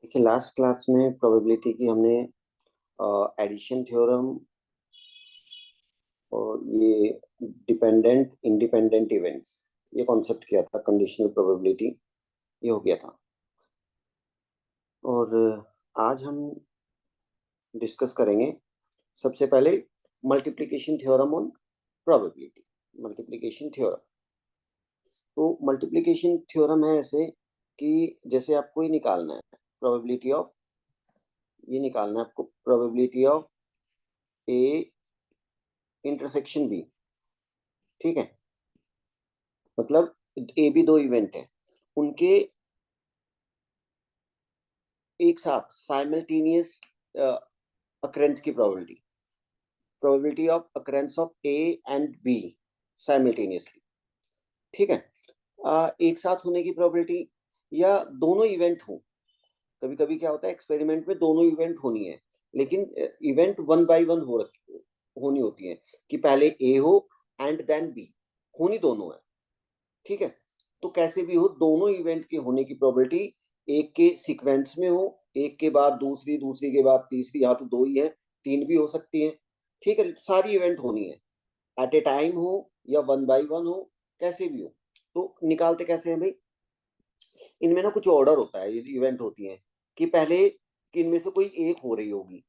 देखिए last class में probability की हमने एडिशन थ्योरम और ये डिपेंडेंट इंडिपेंडेंट इवेंट्स ये कॉन्सेप्ट किया था, कंडीशनल प्रोबेबिलिटी ये हो गया था। और आज हम डिस्कस करेंगे सबसे पहले multiplication theorem on probability. Multiplication theorem, तो मल्टीप्लिकेशन थ्योरम है ऐसे कि जैसे आपको ये निकालना है प्रोबेबिलिटी ऑफ, ये निकालना है आपको probability of A intersection B. ठीक है, मतलब ए बी दो इवेंट है, उनके एक साथ साइमल्टेनियस अकरेंस की probability, probability of occurrence of A and B simultaneously. ठीक है, एक साथ होने की प्रोबेबिलिटी या दोनों इवेंट हो। कभी कभी क्या होता है एक्सपेरिमेंट में दोनों इवेंट होनी है, लेकिन इवेंट वन बाय वन होनी होती है कि पहले ए हो एंड देन बी, होनी दोनों है। ठीक है, तो कैसे भी हो दोनों इवेंट के होने की प्रोबेबिलिटी एक के सीक्वेंस में हो, एक के बाद दूसरी, दूसरी के बाद तीसरी, यहाँ तो दो ही है, तीन भी हो सकती है। ठीक है, सारी इवेंट होनी है, एट ए टाइम हो या वन बाय वन हो, कैसे भी हो। तो निकालते कैसे हैं भाई, इनमें ना कुछ ऑर्डर होता है, ये इवेंट होती है कि पहले कि इनमें से कोई एक हो रही होगी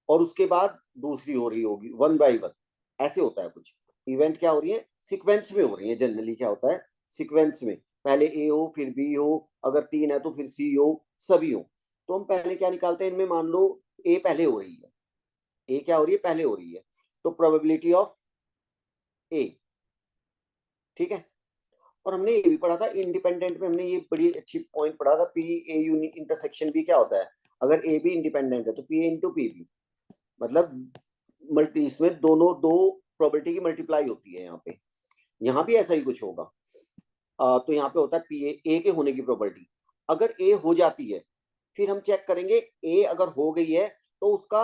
और उसके बाद दूसरी हो रही होगी, वन बाय वन ऐसे होता है। कुछ इवेंट क्या हो रही है सीक्वेंस में हो रही है। जनरली क्या होता है सीक्वेंस में पहले ए हो फिर बी हो, अगर तीन है तो फिर सी हो, सभी हो। तो हम पहले क्या निकालते हैं, इनमें मान लो ए पहले हो रही है, ए क्या हो रही है पहले हो रही है, तो प्रोबेबिलिटी ऑफ ए। ठीक है, और हमने ये भी पढ़ा था इंडिपेंडेंट में, हमने ये बड़ी अच्छी पॉइंट पढ़ा था, पी ए यूनि इंटरसेक्शन बी क्या होता है, अगर ए बी इंडिपेंडेंट है तो P A into P B, मतलब मल्टी इसमें दोनों दो प्रोबेबिलिटी की मल्टीप्लाई होती है। यहाँ पे यहाँ भी ऐसा ही कुछ होगा। तो यहाँ पे होता है पी ए के होने की प्रोबेबिलिटी, अगर ए हो जाती है फिर हम चेक करेंगे ए अगर हो गई है तो उसका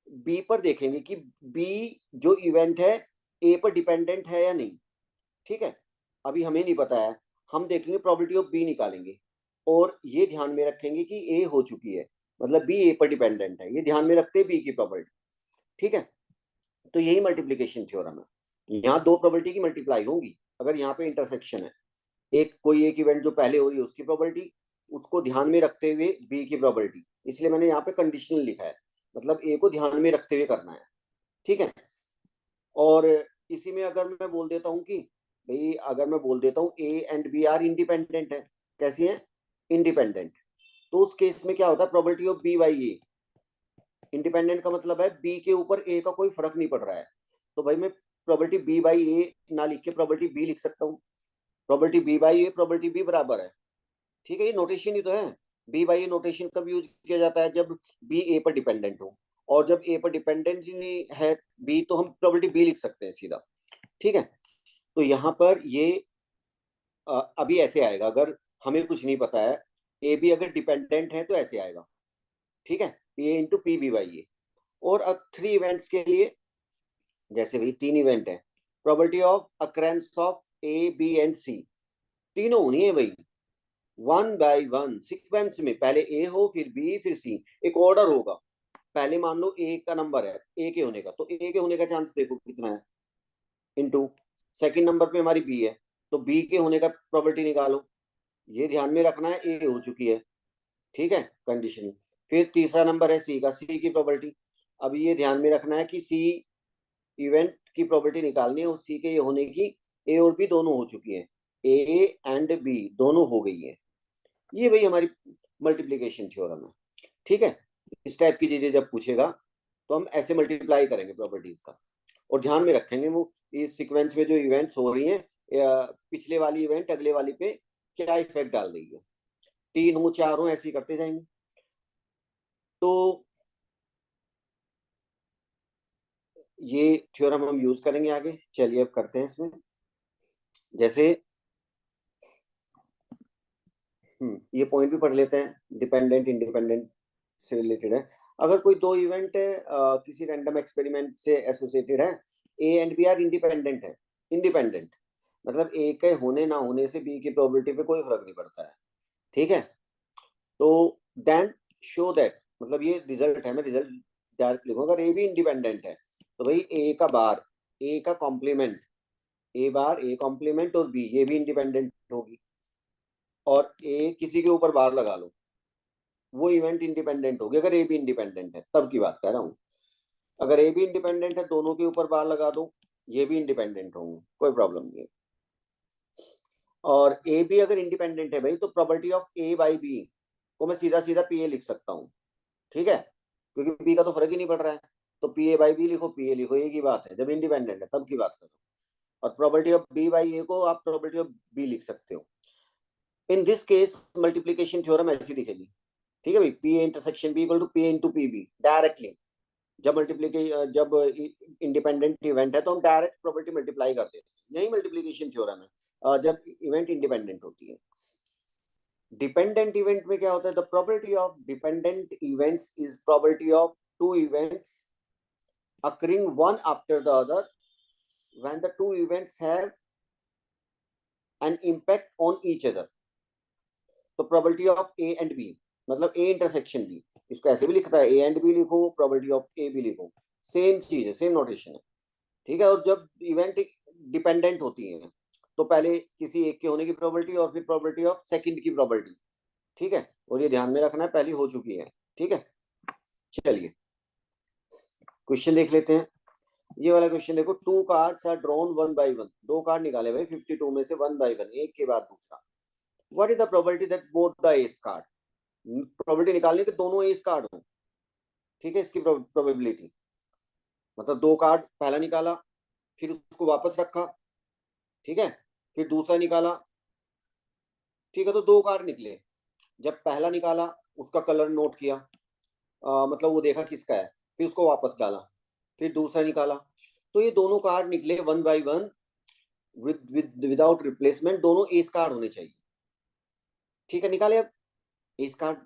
बी पर देखेंगे कि बी जो इवेंट है ए पर डिपेंडेंट है या नहीं। ठीक है, अभी हमें नहीं पता है, हम देखेंगे प्रोबेबिलिटी ऑफ बी निकालेंगे और ये ध्यान में रखेंगे कि ए हो चुकी है, मतलब बी ए पर डिपेंडेंट है, ये ध्यान में रखते हैं बी की प्रोबेबिलिटी। ठीक है, तो यही मल्टीप्लिकेशन थ्योरम है, यहाँ दो प्रोबेबिलिटी की मल्टीप्लाई होंगी अगर यहाँ पे इंटरसेक्शन है। एक कोई एक इवेंट जो पहले हो रही है उसकी प्रोबेबिलिटी, उसको ध्यान में रखते हुए बी की प्रोबेबिलिटी, इसलिए मैंने यहाँ पे कंडीशनल लिखा है, मतलब ए को ध्यान में रखते हुए करना है। ठीक है, और इसी में अगर मैं बोल देता हूँ कि भाई, अगर मैं बोल देता हूँ A and B are independent है, कैसी है इंडिपेंडेंट, तो उस केस में क्या होता है probability of B by A. Independent का मतलब है बी के ऊपर ए का कोई फर्क नहीं पड़ रहा है, तो भाई मैं प्रोबेबिलिटी बी बाई ए ना लिख के प्रोबेबिलिटी बी लिख सकता हूँ। Probability B by A probability B बराबर है। ठीक है, ये नोटेशन ही तो है। बी बाई ए नोटेशन कब यूज किया जाता है, जब बी ए पर डिपेंडेंट हो, और जब ए पर डिपेंडेंट ही नहीं है बी, तो हम प्रोबेबिलिटी बी लिख सकते हैं सीधा। ठीक है, तो यहाँ पर ये अभी ऐसे आएगा, अगर हमें कुछ नहीं पता है, ए बी अगर डिपेंडेंट है तो ऐसे आएगा। ठीक है, P A into P B by A. और अब थ्री इवेंट्स के लिए, जैसे भाई तीन इवेंट है, probability of occurrence of A B and C, तीनों होनी है भाई वन बाय वन सीक्वेंस में, पहले ए हो फिर बी फिर सी, एक ऑर्डर होगा। पहले मान लो ए का नंबर है ए के होने का, तो ए के होने का चांस देखो कितना है, इनटू सेकंड नंबर पे हमारी बी है, तो बी के होने का प्रोबेबिलिटी निकालो, ये ध्यान में रखना है ए हो चुकी है। ठीक है, कंडीशन। फिर तीसरा नंबर है सी का, सी की प्रोबेबिलिटी, अब ये ध्यान में रखना है कि सी इवेंट की प्रोबेबिलिटी निकालनी है उस सी के ये होने की, ए और बी दोनों हो चुकी है, ए एंड बी दोनों हो गई है। ये भाई हमारी मल्टीप्लीकेशन थ्योरम है। ठीक है, इस टाइप की चीजें जब पूछेगा तो हम ऐसे मल्टीप्लाई करेंगे प्रॉपर्टीज का, और ध्यान में रखेंगे वो इस सीक्वेंस में जो इवेंट्स हो रही हैं, पिछले वाली इवेंट अगले वाली पे क्या इफेक्ट डाल रही है, तीन हो चार हो ऐसे ही करते जाएंगे। तो ये थ्योरम हम यूज करेंगे आगे, चलिए अब करते हैं इसमें। जैसे ये पॉइंट भी पढ़ लेते हैं, डिपेंडेंट इंडिपेंडेंट से रिलेटेड है। अगर कोई दो इवेंट किसी रैंडम एक्सपेरिमेंट से एसोसिएटेड है, A and B are independent है, इंडिपेंडेंट मतलब ए के होने ना होने से बी की प्रोबेबिलिटी पे कोई फर्क नहीं पड़ता है। ठीक है, तो देन शो दैट, मतलब ये रिजल्ट है, मैं रिजल्ट डायरेक्ट लिखूंगा। अगर ए भी इंडिपेंडेंट है तो भाई ए का बार, ए का complement, A bar A complement और बी ये भी इंडिपेंडेंट होगी, और ए किसी के ऊपर बार लगा लो, वो इवेंट इंडिपेंडेंट होगी। अगर ए भी इंडिपेंडेंट है तब की बात कर रहा हूँ। अगर ए भी इंडिपेंडेंट है, दोनों के ऊपर बार लगा दो, ये भी इंडिपेंडेंट होंगे, कोई प्रॉब्लम नहीं है। और ए भी अगर इंडिपेंडेंट है भाई, तो property of A by B को मैं सीधा सीधा पी ए लिख सकता हूँ, ठीक है, क्योंकि बी का तो फर्क ही नहीं पड़ रहा है। तो पी ए बाई बी लिखो, पी ए लिखो, एक ही बात है। जब इंडिपेंडेंट है तब की बात करो। और property of B by A को आप प्रॉपर्टी ऑफ बी लिख सकते हो। In this case multiplication theorem ऐसी दिखेगी, ठीक है भाई, P A intersection B equal to P A into P B directly. जब मल्टीप्लीकेशन, जब इंडिपेंडेंट इवेंट है तो हम डायरेक्ट प्रॉपर्टी मल्टीप्लाई कर देते हैं, यही मल्टीप्लीकेशन थ्योरम है जब इवेंट इंडिपेंडेंट होती है। डिपेंडेंट इवेंट में क्या होता है? The probability of dependent events is probability of two events occurring one after the other when the two events have an impact on each other. तो probability of A and B, मतलब A intersection B, इसको ऐसे भी लिखता है, A and B लिखो, probability of A B लिखो, same चीज है, सेम नोटेशन है, ठीक है। और जब इवेंट डिपेंडेंट होती है तो पहले किसी एक के होने की प्रोबेबिलिटी और फिर प्रोबेबिलिटी ऑफ सेकंड की प्रोबेबिलिटी, ठीक है। और ये ध्यान में रखना है, पहली हो चुकी है, ठीक है। चलिए क्वेश्चन देख लेते हैं। ये वाला क्वेश्चन देखो, two cards are drawn one by one, दो कार्ड निकाले भाई 52 में से वन बाय वन, एक के बाद दूसरा। What is the probability that both the S card, probability निकालने के दोनों एस कार्ड हो, ठीक है, इसकी प्रोबेबिलिटी। मतलब दो कार्ड, पहला निकाला फिर उसको वापस रखा, ठीक है, फिर दूसरा निकाला, ठीक है, तो दो कार्ड निकले। जब पहला निकाला उसका कलर नोट किया, मतलब वो देखा किसका है, फिर उसको वापस डाला, फिर दूसरा निकाला, तो ये दोनों कार्ड निकले one by one without replacement, दोनों एस कार्ड होने चाहिए, ठीक है। निकाले। अब एस कार्ड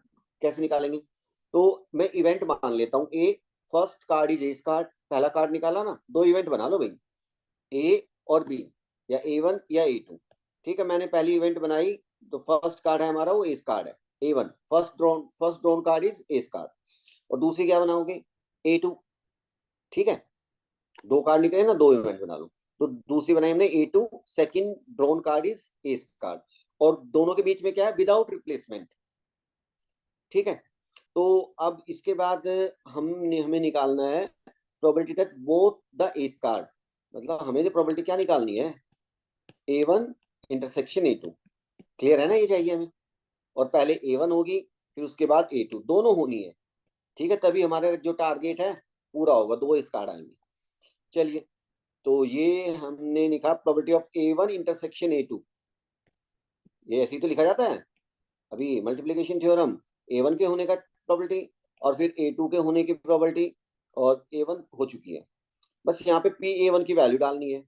कैसे निकालेंगे? तो मैं इवेंट मान लेता हूँ A, first card is ace card, पहला कार्ड निकाला ना, दो इवेंट बना लो भाई, ए और बी, या A1 या A2, ठीक है। मैंने पहली इवेंट बनाई तो फर्स्ट कार्ड है हमारा, वो एस कार्ड है, A1 first drawn card is ace card. और दूसरी क्या बनाओगे? A2, ठीक है। दो कार्ड निकले ना, दो इवेंट बना लो, तो दूसरी बनाई हमने A2, second drawn card is ace card, और दोनों के बीच में क्या है? विदाउट रिप्लेसमेंट, ठीक है। तो अब इसके बाद हमें निकालना है probability that both the S card, मतलब हमें जो प्रोबेबिलिटी क्या निकालनी है? A1 इंटरसेक्शन A2, क्लियर है ना, ये चाहिए हमें। और पहले A1 होगी, फिर उसके बाद A2, दोनों होनी है, ठीक है, तभी हमारा जो टारगेट है पूरा होगा, दो इस कार्ड आएंगे। चलिए, तो ये हमने लिखा probability of A1 intersection A2, ये ऐसे ही तो लिखा जाता है अभी मल्टीप्लिकेशन थ्योरम, A1 के होने का प्रोबेबिलिटी और फिर A2 के होने की प्रोबेबिलिटी, और A1 हो चुकी है। बस यहाँ पे PA1 की वैल्यू डालनी है।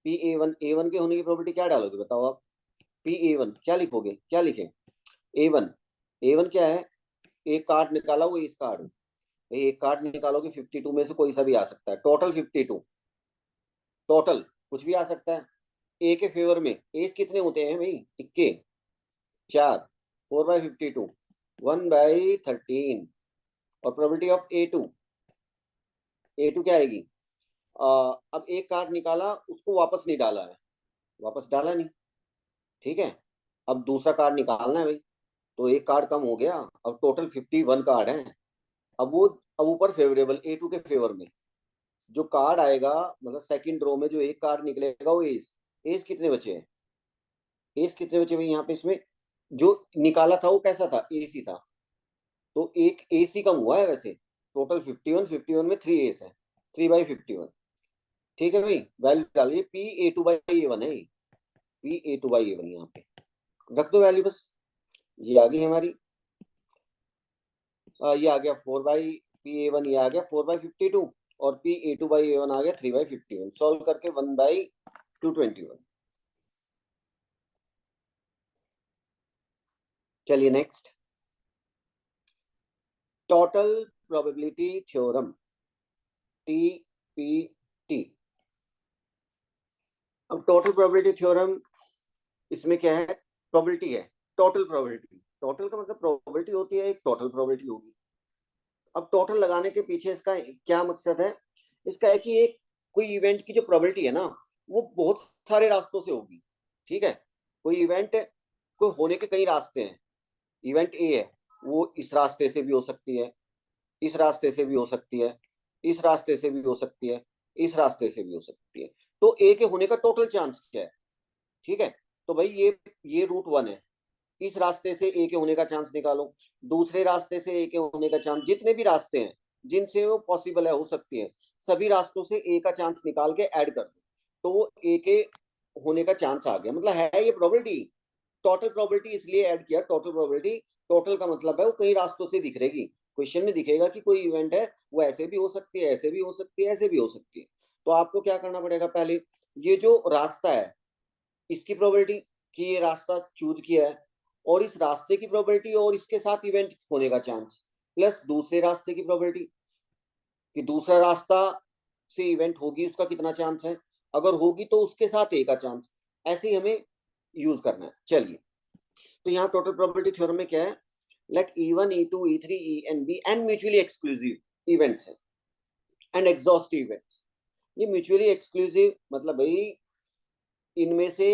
A1 के होने की प्रोबेबिलिटी क्या डालोगे बताओ आप? PA1 क्या लिखोगे, क्या लिखे? A1 क्या है? एक कार्ड निकाला, वो इस कार्ड, एक कार्ड निकालोगे 52 में से कोई सा भी आ सकता है, टोटल 52, टोटल कुछ भी आ सकता है। ए के फेवर में एस कितने होते हैं भाई? इक्के, चार, 4/52, 1/13। और प्रोबेबिलिटी ऑफ A2 क्या आएगी? अब एक कार्ड निकाला, उसको वापस नहीं डाला है, वापस डाला नहीं, ठीक है। अब दूसरा कार्ड निकालना है भाई, तो एक कार्ड कम हो गया, अब टोटल 51 कार्ड है। अब वो, अब ऊपर फेवरेबल A2 के फेवर में जो कार्ड आएगा, मतलब सेकंड रो में जो एक कार्ड निकलेगा वो एस, एस कितने बचे हैं? एस कितने बचे भाई यहाँ पे? इसमें जो निकाला था वो कैसा था? एसी था, तो एक एसी कम हुआ है वैसे। टोटल 51 में 3 एस है, 3/51, ठीक है भाई। वैल्यू डालिए, P A2/A1 है, P A2/A1 यहाँ पे रख दो वैल्यू बस। ये आ गई हमारी, ये आ गया 4/PA1, ये आ गया 4/52, और PA2/A1 आ गया 3/51। सॉल्व करके 1/221। चलिए next, total probability theorem, TPT। अब टोटल प्रोबेबिलिटी थ्योरम, इसमें क्या है? प्रोबेबिलिटी है, टोटल प्रोबेबिलिटी, टोटल का मतलब प्रोबेबिलिटी होती है, एक टोटल प्रोबेबिलिटी होगी। अब टोटल लगाने के पीछे इसका क्या मकसद है? इसका है कि एक कोई इवेंट की जो प्रोबेबिलिटी है ना, वो बहुत सारे रास्तों से होगी। ठीक है, कोई इवेंट को होने के कई रास्ते हैं। इवेंट ए है, वो इस रास्ते से भी हो सकती है, इस रास्ते से भी हो सकती है, इस रास्ते से भी हो सकती है, इस रास्ते से भी हो सकती है। तो ए के होने का टोटल चांस क्या है? ठीक है, तो भाई ये रूट वन है, इस रास्ते से ए के होने का चांस निकालो, दूसरे रास्ते से ए के होने का चांस, जितने भी रास्ते हैं जिनसे वो पॉसिबल है, हो सकती है, सभी रास्तों से ए का चांस निकाल के ऐड कर दो, तो वो ए के होने का चांस आ गया। मतलब है ये प्रोबेबिलिटी। टोटल प्रोबेबिलिटी इसलिए ऐड किया, टोटल प्रोबेबिलिटी, टोटल का मतलब है वो कई रास्तों से दिख रहेगी। क्वेश्चन में दिखेगा कि कोई इवेंट है, वो ऐसे भी हो सकती है, ऐसे भी हो सकती है, ऐसे भी हो सकती है। तो आपको क्या करना पड़ेगा? पहले ये जो रास्ता है इसकी प्रोबेबिलिटी कि ये रास्ता चूज किया है, और इस रास्ते की प्रोबेबिलिटी और इसके साथ इवेंट होने का चांस, प्लस दूसरे रास्ते की प्रोबेबिलिटी कि दूसरा रास्ता से इवेंट होगी, उसका कितना चांस है, अगर होगी तो उसके साथ ए का चांस। ऐसे ही हमें यूज करना है। चलिए, तो यहाँ टोटल प्रोबेबिलिटी थ्योरम में क्या है? Let E1 E2 E3 EN be and mutually exclusive events है एंड एग्जॉस्टिव इवेंट्स। ये म्यूचुअली एक्सक्लूसिव मतलब भाई इनमें से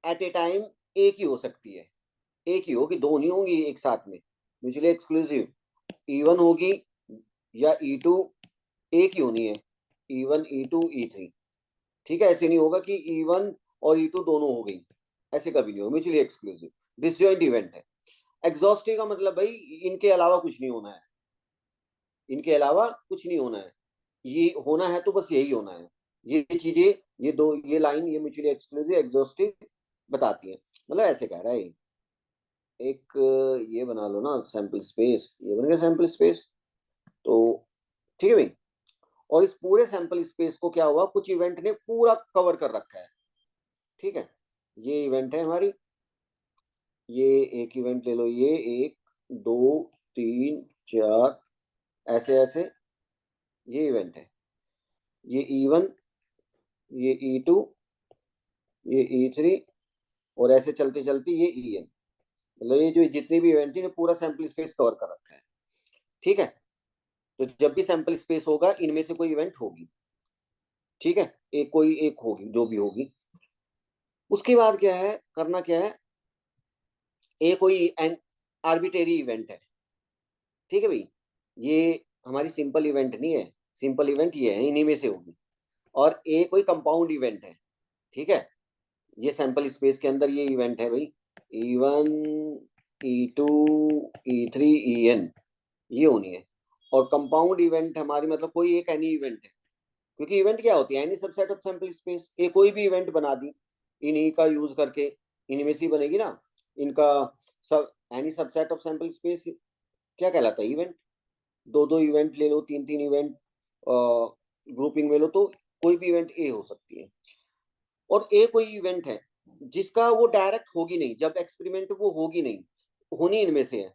एट ए टाइम एक ही हो सकती है, एक ही होगी, दो नहीं होंगी एक साथ में। म्यूचुअली एक्सक्लूसिव E1 होगी या E2, एक ही होनी है, E1 E2 E3। ठीक है, ऐसे नहीं होगा कि E1 और E2 दोनों हो गई, ऐसे कभी नहीं होगा। म्यूचुअली एक्सक्लूसिव डिसजॉइंट इवेंट है। एग्जॉस्टिव का मतलब भाई इनके अलावा कुछ नहीं होना है, इनके अलावा कुछ नहीं होना है, ये होना है तो बस यही होना है। ये चीजें, ये दो, ये लाइन, ये म्यूचुअली एक्सक्लूसिव एग्जॉस्टिव बताती है। मतलब ऐसे कह रहा है एक, ये बना लो ना सैंपल स्पेस, ये बन गया सैंपल स्पेस। तो ठीक है भाई, और इस पूरे सैंपल स्पेस को क्या हुआ, कुछ इवेंट ने पूरा कवर कर रखा है। ठीक है, ये इवेंट है हमारी, ये एक इवेंट ले लो, ये एक, दो, तीन, चार, ऐसे ऐसे ये इवेंट है। ये E1, ये E2, ये E3, और ऐसे चलते चलते ये EN। मतलब ये जो जितनी भी इवेंट है पूरा सैंपल स्पेस कवर कर रखा है। ठीक है, तो जब भी सैंपल स्पेस होगा इनमें से कोई इवेंट होगी। ठीक है, एक कोई एक होगी, जो भी होगी। उसके बाद क्या है, करना क्या है, ए कोई एन आर्बिटेरी इवेंट है। ठीक है भाई, ये हमारी सिंपल इवेंट नहीं है, सिंपल इवेंट ये है, इन्हीं में से होगी। और ए कोई कंपाउंड इवेंट है। ठीक है, ये सैंपल स्पेस के अंदर ये इवेंट है भाई, E1 E2 E3 EN, ये होनी है। और कंपाउंड इवेंट हमारी मतलब कोई एक एनी इवेंट है, क्योंकि इवेंट क्या होती है, any subset of sample space. ये कोई भी इवेंट बना दी इन्हीं का यूज करके, इनमें से बनेगी ना इनका सब, any subset of sample space क्या कहलाता है, इवेंट। दो दो इवेंट ले लो, तीन तीन इवेंट ग्रुपिंग में लो, तो कोई भी इवेंट ए हो सकती है। और ए कोई इवेंट है जिसका वो डायरेक्ट होगी नहीं, जब एक्सपेरिमेंट वो होगी नहीं, होनी इनमें से है।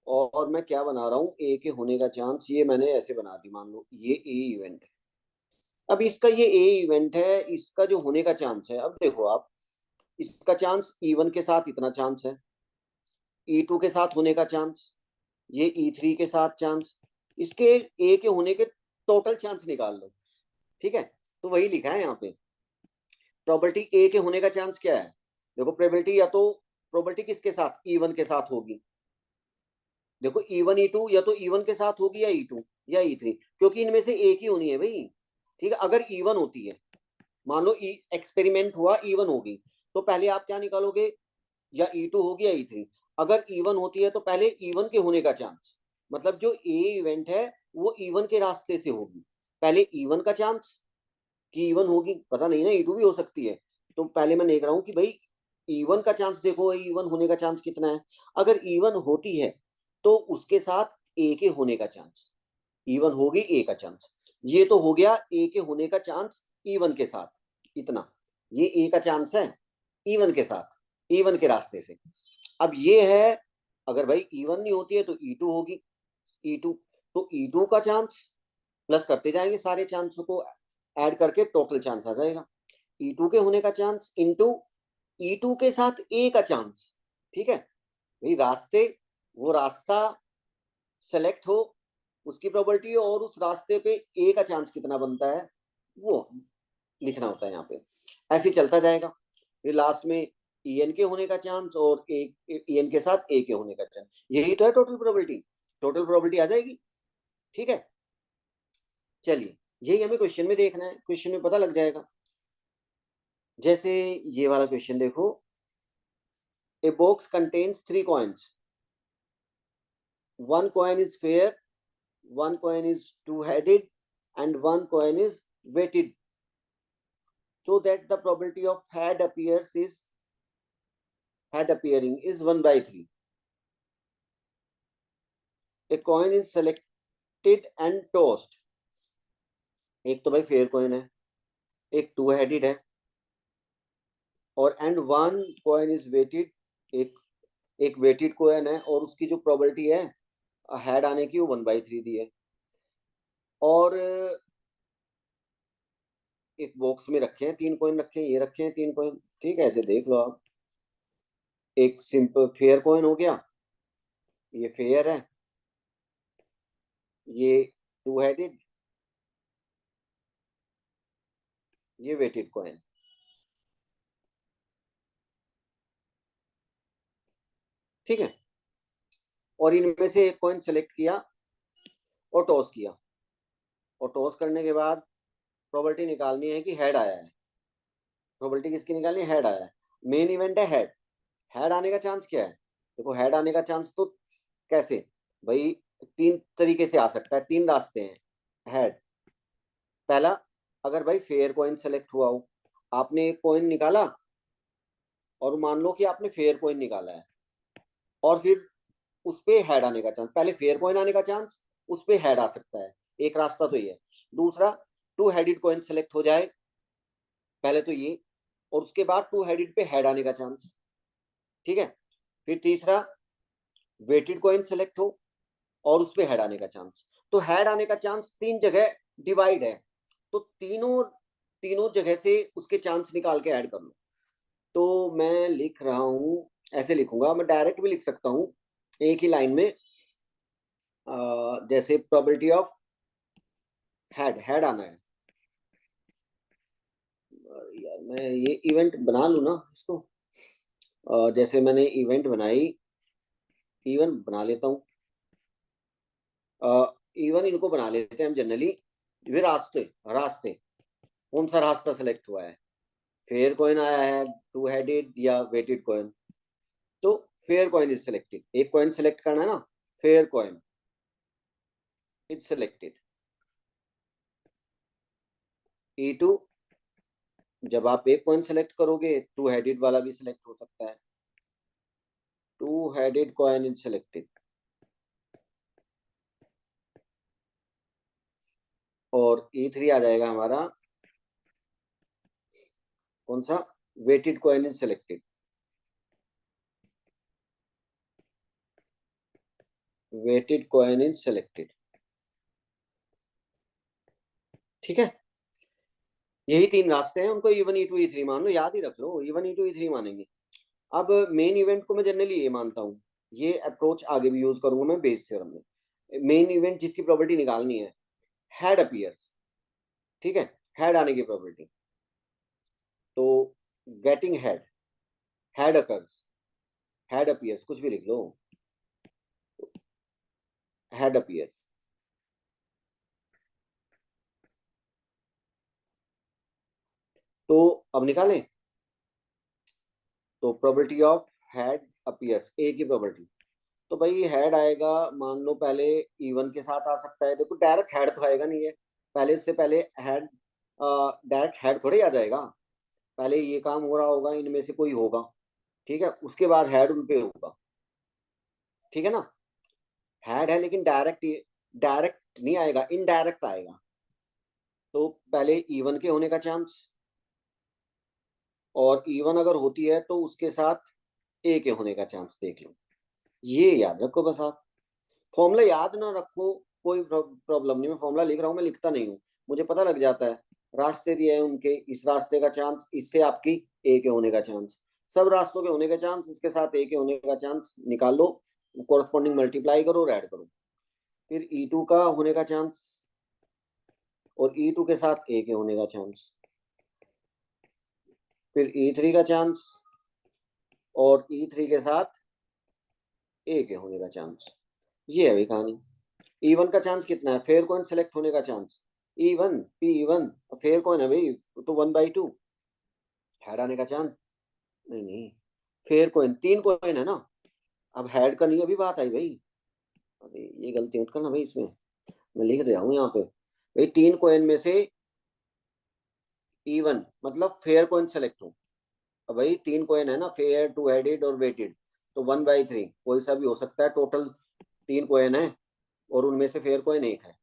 और मैं क्या बना रहा हूँ, ए के होने का चांस, ये मैंने ऐसे बना दी, मान लो ये ए इवेंट है। अब इसका ये ए इवेंट है, इसका जो होने का चांस है, अब देखो आप, इसका चांस E1 के साथ इतना चांस है, E2 के साथ होने का चांस, ये E3 के साथ चांस, इसके ए के होने के टोटल चांस निकाल लो। ठीक है, तो वही लिखा है यहाँ पे, प्रोबेबिलिटी ए के होने का चांस क्या है। देखो प्रोबेबिलिटी, या तो प्रोबेबिलिटी किसके साथ, E1 के साथ होगी। देखो E1 E2 या तो E1 के साथ होगी, या E2 या E3, क्योंकि इनमें से एक ही होनी है भाई। ठीक है, अगर E1 होती है, मान लो एक्सपेरिमेंट हुआ E1 होगी, तो पहले आप क्या निकालोगे, या E2 होगी या E3। अगर E1 होती है तो पहले E1 के होने का चांस, मतलब जो ए इवेंट है वो E1 के रास्ते से होगी, पहले E1 का चांस कि E1 होगी, पता नहीं ना E2 भी हो सकती है। तो पहले मैं देख रहा हूं कि भाई E1 का चांस, देखो E1 होने का चांस कितना है। अगर E1 होती है तो उसके साथ ए के होने का चांस, E1 होगी ए का चांस, ये तो हो गया ए के होने का चांस E1 के साथ इतना, ये ए का चांस है E1 के साथ, E1 के रास्ते से। अब ये है, अगर भाई E1 नहीं होती है तो E2 होगी, E2, तो E2 का चांस प्लस करते जाएंगे, सारे चांस को ऐड करके टोटल चांस आ जाएगा। E2 के होने का चांस इंटू E2 के साथ ए का चांस, ठीक है भाई, रास्ते, वो रास्ता सेलेक्ट हो उसकी प्रोबेबिलिटी, और उस रास्ते पे ए का चांस कितना बनता है वो लिखना होता है यहाँ पे। ऐसे ही चलता जाएगा, फिर लास्ट में ई एन के होने का चांस और ई एन के साथ ए के होने का चांस, यही तो है टोटल प्रोबेबिलिटी। टोटल प्रोबेबिलिटी आ जाएगी। ठीक है, चलिए यही हमें क्वेश्चन में देखना है, क्वेश्चन में पता लग जाएगा। जैसे ये वाला क्वेश्चन देखो, a box contains 3 coins, 1 coin is fair, 1 coin is two-headed, and 1 coin is weighted, so that the probability of head appearing is 1/3. A coin is selected and tossed. एक तो भाई फेयर कॉइन है, एक two headed है, और and 1 coin is weighted, एक weighted coin है, और उसकी जो प्रोबेबिलिटी है हेड आने की वो 1/3 दी है। और एक बॉक्स में रखे हैं 3 कॉइन, रखे हैं ये, रखे हैं 3 कॉइन। ठीक है, ऐसे देख लो आप, एक सिंपल फेयर कॉइन हो गया, ये फेयर है, ये टू हेडेड, ये वेटेड कॉइन। ठीक है, और इनमें से एक कॉइन सेलेक्ट किया और टॉस किया, और टॉस करने के बाद प्रोबेबिलिटी निकालनी है कि हेड आया है। प्रोबेबिलिटी किसकी निकालनी है? हेड आया है। मेन इवेंट है हेड। हेड आने का चांस क्या है? देखो हेड आने का चांस तो कैसे भाई, 3 तरीके से आ सकता है, 3 रास्ते हैं हेड। पहला, अगर भाई फेयर कॉइन सेलेक्ट हुआ हो, आपने एक कॉइन निकाला, और मान लो कि आपने फेयर कॉइन निकाला है, और फिर उस पे हेड आने का चांस, पहले फेयर कॉइन आने का चांस, उस पे हेड आ सकता है, एक रास्ता तो ये है। दूसरा, टू हेडेड कॉइन सेलेक्ट हो जाए, पहले तो ये, और उसके बाद टू हेडेड पे हेड आने का चांस। ठीक है, फिर तीसरा, वेटेड कॉइन सेलेक्ट हो और उस पे हेड आने का चांस। तो हेड आने का चांस 3 जगह डिवाइड है, तो तीनों तीनों जगह से उसके चांस निकाल के ऐड कर लो। तो मैं लिख रहा हूं, ऐसे लिखूंगा, मैं डायरेक्ट भी लिख सकता हूं एक ही लाइन में। जैसे प्रोबेबिलिटी ऑफ हेड, हेड आना है, यार मैं ये इवेंट बना लूँ ना इसको। जैसे मैंने इवेंट बनाई, इवेंट बना लेता हूँ, इवन इनको बना लेते हैं हम जनरली। वे रास्ते, रास्ते कौन सा रास्ता सेलेक्ट हुआ है? फेयर कॉइन आया है, टू हेडेड या वेटेड कॉइन? तो फेयर कॉइन इज सिलेक्टेड, एक कॉइन सेलेक्ट करना है ना, fair coin is selected. E2, जब आप एक कॉइन सेलेक्ट करोगे टू हेडेड वाला भी सिलेक्ट हो सकता है, two headed coin is selected. और E3 आ जाएगा हमारा, कौन सा? Weighted coin is selected, weighted coin is selected. ठीक है, यही 3 रास्ते हैं, उनको E1 E2 E3 मान लो, याद ही रख लो, E1 E2 E3 मानेंगे। अब मेन इवेंट को मैं जनरली ये मानता हूँ, ये अप्रोच आगे भी यूज करूंगा मैं बेस थ्योरम में। मेन इवेंट जिसकी प्रोबेबिलिटी निकालनी है, हेड अपीयर्स। ठीक है, हेड आने की प्रोबेबिलिटी, तो getting head, head occurs, head appears, कुछ भी लिख लो, हेड अपीयर्स। तो अब निकालें, तो प्रोबेबिलिटी ऑफ हेड अपीयर्स, ए की प्रोबेबिलिटी, तो भाई हेड आएगा, मान लो पहले E1 के साथ आ सकता है। देखो डायरेक्ट हेड तो आएगा नहीं है, पहले इससे पहले हेड, डायरेक्ट हेड थोड़ी आ जाएगा, पहले ये काम हो रहा होगा, इनमें से कोई होगा। ठीक है, उसके बाद हेड उन पे होगा। ठीक है ना, हेड है लेकिन डायरेक्ट, डायरेक्ट नहीं आएगा, इनडायरेक्ट आएगा। तो पहले E1 के होने का चांस, और E1 अगर होती है तो उसके साथ ए के होने का चांस देख लो। ये याद रखो बस आप, फॉर्मूला याद ना रखो कोई प्रॉब्लम नहीं, मैं फॉर्मूला लिख रहा हूँ, मैं लिखता नहीं हूँ, मुझे पता लग जाता है। रास्ते दिए हैं उनके, इस रास्ते का चांस, इससे आपकी ए के होने का चांस, सब रास्तों के होने का चांस, इसके साथ ए के होने का चांस निकाल लो, कोरस्पॉन्डिंग मल्टीप्लाई करो और ऐड करो। फिर E2 का होने का चांस और E2 के साथ ए के होने का चांस, फिर E3 का चांस और E3 के साथ ए के होने का चांस। ये है भाई कहानी। E1 का चांस कितना है? फेयर कॉइन सेलेक्ट होने का chance E1 P1, fair coin है भाई तो 1/2। हेड आने का चांस नहीं नहीं, फेयर कॉइन 3 कॉइन है ना, अब हेड का नहीं अभी बात आई भाई। अरे ये गलती मत करना भाई, इसमें मैं लिख रहा हूँ यहाँ पे भाई 3 कॉइन में से E1 मतलब फेयर कॉइन सेलेक्ट हो। अब भाई 3 कॉइन है ना, फेयर, टू हेडेड और वेटेड, तो 1/3 कोई सा भी हो सकता है। टोटल 3 कॉइन है और उनमें से फेयर कॉइन एक है,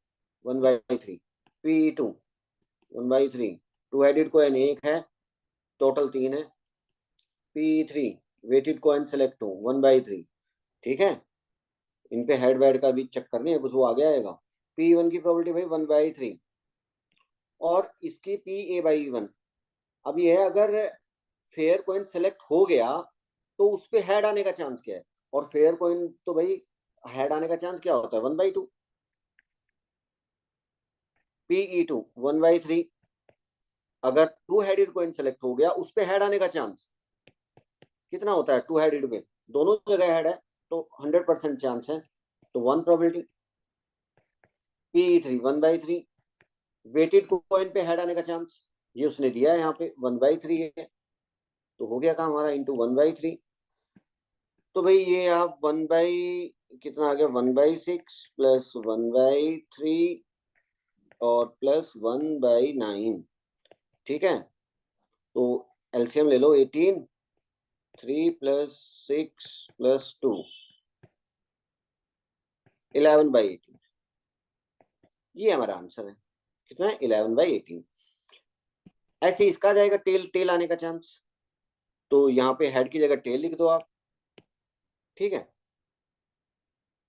1/3। P2 1/3, टू हेडेड कॉइन एक है, टोटल 3 है। P3 वेटेड कॉइन सेलेक्ट हो, 1/3। ठीक है, इन पे हेड वेड का भी चक्कर नहीं है, कुछ वो आगे आएगा। P1 की प्रोबेबिलिटी भाई 1/3 और इसकी PA/E1। अब ये है, अगर फेयर कॉइन सेलेक्ट हो गया तो उस पे हेड आने का चांस क्या है? और फेयर कॉइन तो भाई हेड आने का चांस क्या होता है? 1/2। PE2 1/3, अगर टू हेडेड कॉइन सेलेक्ट हो गया उस पे हेड आने का चांस कितना होता है? टू हेडेड पे दोनों जगह हेड है तो 100% चांस है, तो 1 प्रोबेबिलिटी। PE3 1/3, वेटेड कॉइन पे हेड आने का चांस ये उसने दिया है यहाँ पे 1/3 है, तो हो गया काम हमारा इंटू 1/3। तो भाई ये आप 1/ कितना आ गया, 1/6 प्लस 1/3 और प्लस 1/9। ठीक है, तो एलसीएम ले लो 18, 3 प्लस 6 प्लस 2, 11/18। ये हमारा आंसर है, कितना है? 11/18। ऐसे इसका आ जाएगा टेल, टेल आने का चांस, तो यहाँ पे हेड की जगह टेल लिख दो आप। ठीक है,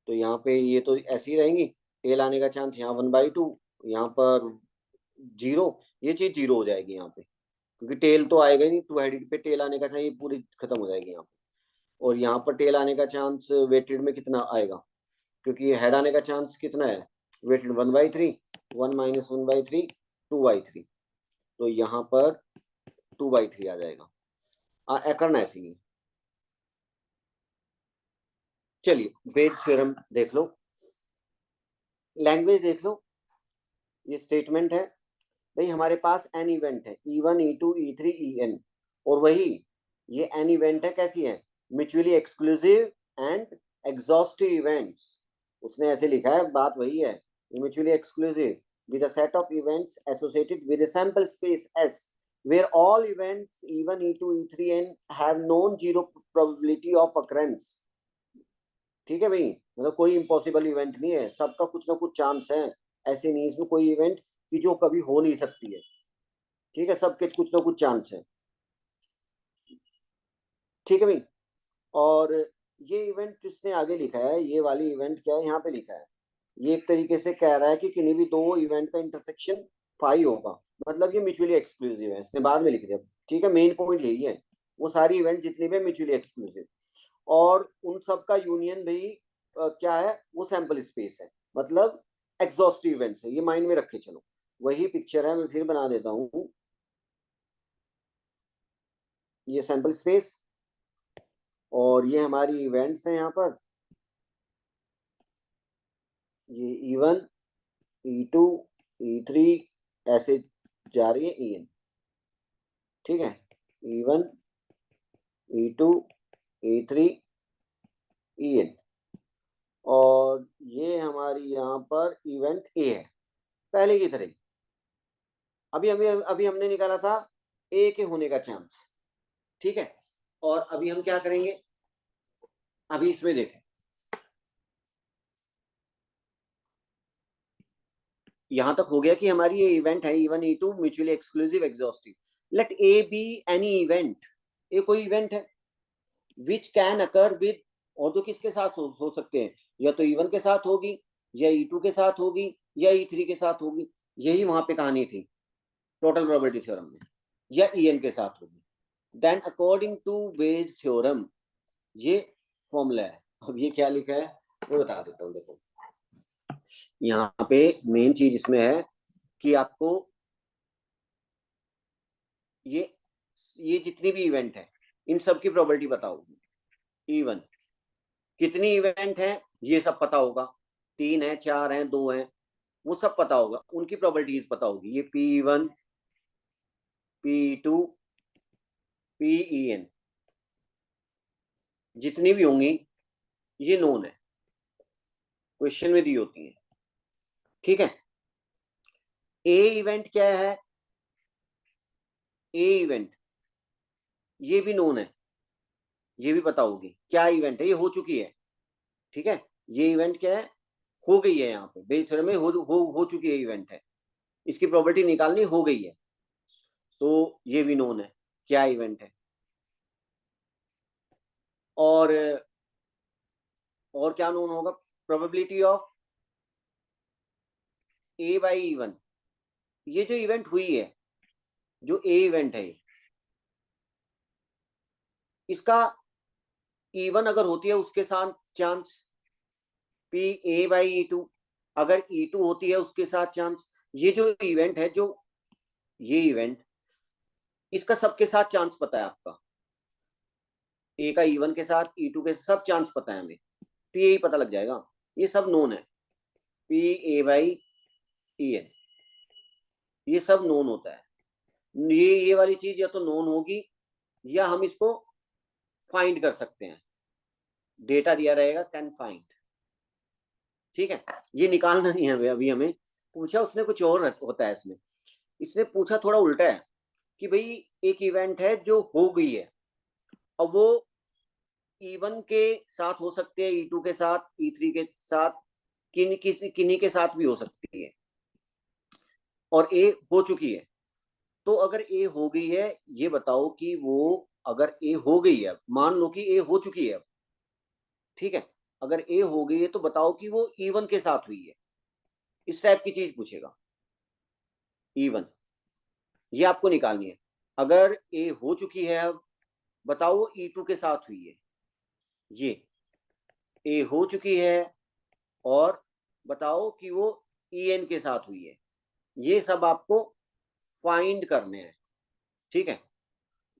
तो यहाँ पे ये तो ऐसी ही रहेंगी, टेल आने का चांस यहाँ 1/2, यहाँ पर 0, ये चीज 0 हो जाएगी यहाँ पे, क्योंकि टेल तो आएगा ही नहीं, टू हेडेड पे टेल आने का चांस ये पूरी खत्म हो जाएगी यहाँ पे। और यहाँ पर टेल आने का चांस वेटेड में कितना आएगा, क्योंकि हेड आने का चांस कितना है वेटेड? 1/3, 1 - 1/3 2/3, तो यहाँ पर 2/3 आ जाएगा। करना ऐसे ही। चलिए बेज थ्योरम देख लो, लैंग्वेज देख लो। ये स्टेटमेंट है भाई, हमारे पास एन इवेंट है E1 E2 E3 EN, और वही ये एन इवेंट है कैसी है? Mutually exclusive and exhaustive events. उसने ऐसे लिखा है, बात वही है, mutually exclusive with a set of events associated with a sample space S where all events E1 E2 E3 N have known zero probability of occurrence। ठीक है भाई, मतलब कोई इम्पॉसिबल इवेंट नहीं है, सबका कुछ ना कुछ चांस है। ऐसे नहीं इसमें कोई इवेंट की जो कभी हो नहीं सकती है। ठीक है, सबके कुछ ना कुछ चांस है। ठीक है भाई, और ये इवेंट इसने आगे लिखा है, ये वाली इवेंट क्या है यहाँ पे लिखा है, ये एक तरीके से कह रहा है कि किन्हीं भी दो इवेंट का इंटरसेक्शन 5 होगा, मतलब ये म्यूचुअली एक्सक्लूसिव है, इसने बाद में लिख दिया। ठीक है, मेन पॉइंट यही है, वो सारी इवेंट जितनी भी म्यूचुअली एक्सक्लूसिव और उन सब का यूनियन भी क्या है? वो सैंपल स्पेस है, मतलब एग्जॉस्टिव इवेंट्स है। ये माइंड में रख के चलो, वही पिक्चर है, मैं फिर बना देता हूँ। ये सैंपल स्पेस और ये हमारी इवेंट्स हैं यहाँ पर, ये E1 E2 E3 ऐसे जा रही है EN। ठीक है, E1 E2 E3 EN, और ये हमारी यहाँ पर इवेंट ए है पहले की तरह। अभी हमने निकाला था ए के होने का चांस। ठीक है, और अभी हम क्या करेंगे, अभी इसमें देखें, यहां तक हो गया कि हमारी ये इवेंट है E1 E2 mutually exclusive exhaustive. Let A B any event, A कोई इवेंट है विच कैन अकर विद, और जो किसके साथ हो सकते हैं, या तो E1 के साथ होगी, या E2 के साथ होगी, या E3 के साथ होगी। यही वहां पे कहानी थी टोटल प्रोबेबिलिटी थ्योरम में, या EN के साथ होगी। Then according to Bayes theorem, ये फॉर्मूला है। अब ये क्या लिखा है वो बता देता हूँ। देखो यहाँ पे मेन चीज इसमें है कि आपको ये ये जितनी भी इवेंट है इन सब की प्रोबेबिलिटी पता होगी। इवन कितनी इवेंट है ये सब पता होगा, 3 है 4 है 2 है, वो सब पता होगा, उनकी प्रोबेबिलिटीज पता होगी। ये P1 P2 PEN जितनी भी होंगी ये नोन है, क्वेश्चन में दी होती है। ठीक है, ए इवेंट क्या है, ए इवेंट ये भी नोन है, ये भी पता होगी क्या इवेंट है, ये हो चुकी है। ठीक है, ये इवेंट क्या है, हो गई है, यहाँ पे बेस थ्योरम में हो चुकी है इवेंट है, इसकी प्रॉपर्टी निकालनी हो गई है, तो ये भी नोन है क्या इवेंट है। और क्या नोन होगा, probability of A by E one, ये जो इवेंट हुई है, जो ए इवेंट है, इसका इवन अगर होती है उसके साथ chance P A by E two, अगर ई टू होती है उसके साथ चांस, ये जो इवेंट है, जो ये इवेंट, इसका सबके साथ चांस पता है आपका, ए का इवन के साथ ई टू के सब चांस पता है हमें, तो यही पता लग जाएगा, ये सब नोन है। P A by E N, ये सब नोन होता है। ये वाली चीज या तो नोन होगी या हम इसको फाइंड कर सकते हैं, डेटा दिया रहेगा कैन फाइंड। ठीक है, ये निकालना नहीं है अभी हमें, पूछा उसने कुछ और होता है इसमें, इसने पूछा थोड़ा उल्टा है कि भाई एक इवेंट है जो हो गई है, अब वो E1 के साथ हो सकते हैं, E2 के साथ, E3 के साथ, किन्हीं के साथ भी हो सकती है, और ए हो चुकी है। तो अगर ए हो गई है, ये बताओ कि वो, अगर ए हो गई है, मान लो कि ए हो चुकी है, ठीक है, अगर ए हो गई है तो बताओ कि वो E1 के साथ हुई है, इस टाइप की चीज पूछेगा। E1 ये आपको निकालनी है। अगर ए हो चुकी है, अब बताओ वो E2 के साथ हुई है, ये ए हो चुकी है, और बताओ कि वो EN के साथ हुई है, ये सब आपको फाइंड करने हैं। ठीक है,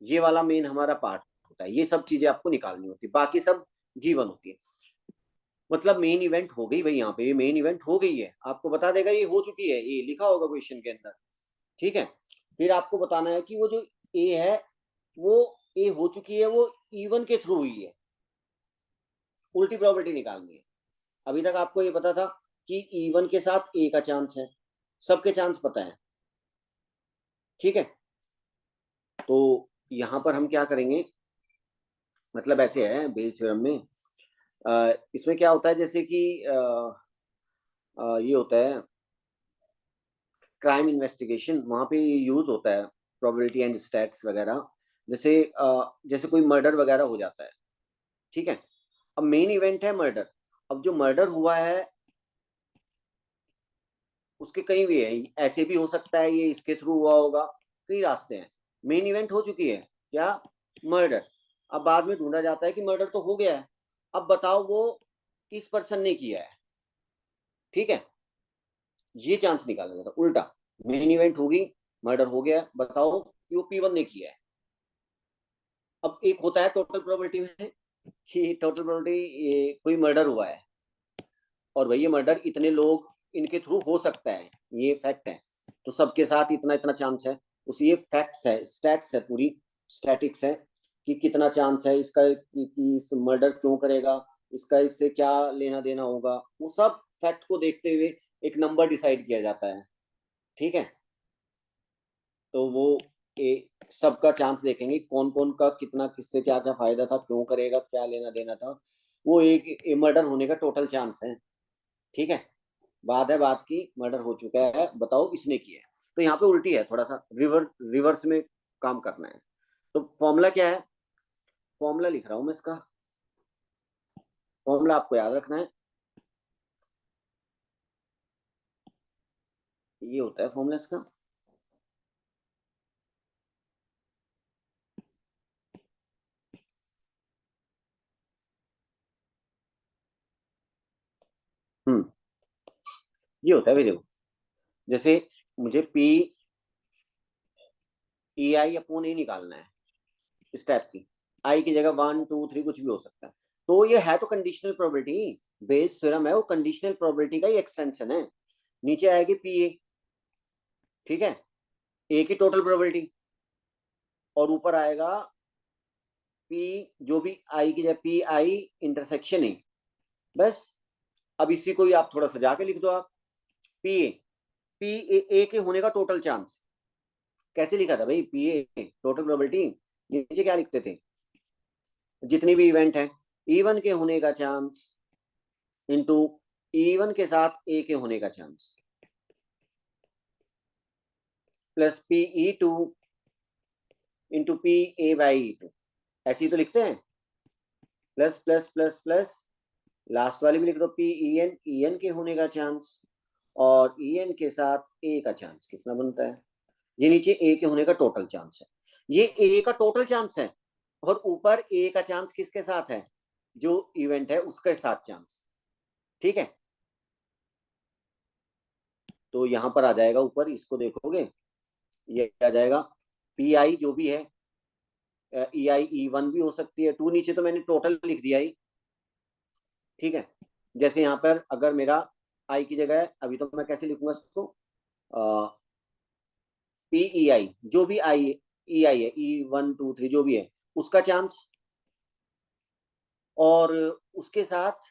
ये वाला मेन हमारा पार्ट होता है, ये सब चीजें आपको निकालनी होती है, बाकी सब गिवन होती है। मतलब मेन इवेंट हो गई भाई, यहाँ पे ये मेन इवेंट हो गई है, आपको बता देगा ये हो चुकी है, ये लिखा होगा क्वेश्चन के अंदर। ठीक है, फिर आपको बताना है कि वो जो ए है, वो ए हो चुकी है, वो इवन के थ्रू हुई है, उल्टी प्रॉपर्टी निकालनी है। अभी तक आपको ये पता था कि इवन के साथ ए का चांस है, सबके चांस पता है। ठीक है, तो यहां पर हम क्या करेंगे, मतलब ऐसे है बेस थ्योरम में, इसमें क्या होता है, जैसे कि ये होता है क्राइम इन्वेस्टिगेशन, वहां पे यूज होता है प्रोबेबिलिटी एंड स्टैट्स वगैरह। जैसे जैसे कोई मर्डर वगैरह हो जाता है, ठीक है, अब मेन इवेंट है मर्डर, अब जो मर्डर हुआ है उसके कई वे हैं, ऐसे भी हो सकता है ये इसके थ्रू हुआ होगा, कई रास्ते हैं। मेन इवेंट हो चुकी है क्या, मर्डर, अब बाद में ढूंढा जाता है कि मर्डर तो हो गया है, अब बताओ वो इस पर्सन ने किया है। ठीक है, ये चांस निकाला जाता है उल्टा, मेन इवेंट होगी, मर्डर हो गया, बताओ कि वो P1 ने किया है। अब एक होता है टोटल प्रोबेबिलिटी में कि टोटल प्रोबेबिलिटी, ये कोई मर्डर हुआ है और भाई ये मर्डर इतने लोग इनके थ्रू हो सकता है, ये फैक्ट है, तो सबके साथ इतना इतना चांस है, उसी ये फैक्ट्स है, स्टैट्स है, पूरी स्टैटिक्स है कि कितना चांस है इसका कि इस मर्डर क्यों करेगा, इसका इससे क्या लेना देना होगा, वो सब फैक्ट को देखते हुए एक नंबर डिसाइड किया जाता है। ठीक है, तो वो सबका चांस देखेंगे, कौन कौन का कितना, किससे क्या क्या फायदा था, क्यों करेगा, क्या लेना देना था, वो एक मर्डर होने का टोटल चांस है। ठीक है, बात है बात की, मर्डर हो चुका है, बताओ इसने किया है, तो यहाँ पे उल्टी है, थोड़ा सा रिवर्स में काम करना है। तो फॉर्मूला क्या है, फॉर्मूला लिख रहा हूं मैं इसका, फॉर्मूला आपको याद रखना है, ये होता है फॉर्मूला इसका। ये होता है भाई। देखो, जैसे मुझे पी ई आई अपॉन ए निकालना है स्टेप की, आई की जगह 1 2 3 कुछ भी हो सकता है, तो ये है तो कंडीशनल प्रोबेबिलिटी। बेस थ्योरम है, वो कंडीशनल प्रोबेबिलिटी का ही एक्सटेंशन है। नीचे आएगी पी ए, ठीक है, ए की टोटल प्रोबेबिलिटी, और ऊपर आएगा पी, जो भी आई की जगह पी आई इंटरसेक्शन ए। बस, अब इसी को ही आप थोड़ा सजा के लिख दो। आप पी ए, पी ए के होने का टोटल चांस कैसे लिखा था भाई? पी ए टोटल प्रोबेबिलिटी, नीचे क्या लिखते थे? जितनी भी इवेंट है E1 के होने का चांस इंटू E1 के साथ ए के होने का chance, plus PE2 into P A by E2। ऐसे ही तो लिखते हैं, plus plus plus plus, last वाली भी लिख दो, ई एन के होने का चांस और EN के साथ ए का चांस कितना बनता है? ये नीचे ए के होने का टोटल चांस है, ये ए का टोटल चांस है, और ऊपर ए का चांस किसके साथ है? जो इवेंट है उसके साथ चांस। ठीक है, तो यहां पर आ जाएगा ऊपर, इसको देखोगे ये आ जाएगा पी आई जो भी है, ई आई E1 भी हो सकती है, 2 नीचे तो मैंने टोटल लिख दिया ही। ठीक है, जैसे यहाँ पर अगर मेरा आई की जगह है, अभी तो मैं कैसे लिखूंगा इसको, पी ई आई जो भी आई ई आई है, E1 2 3 जो भी है उसका चांस, और उसके साथ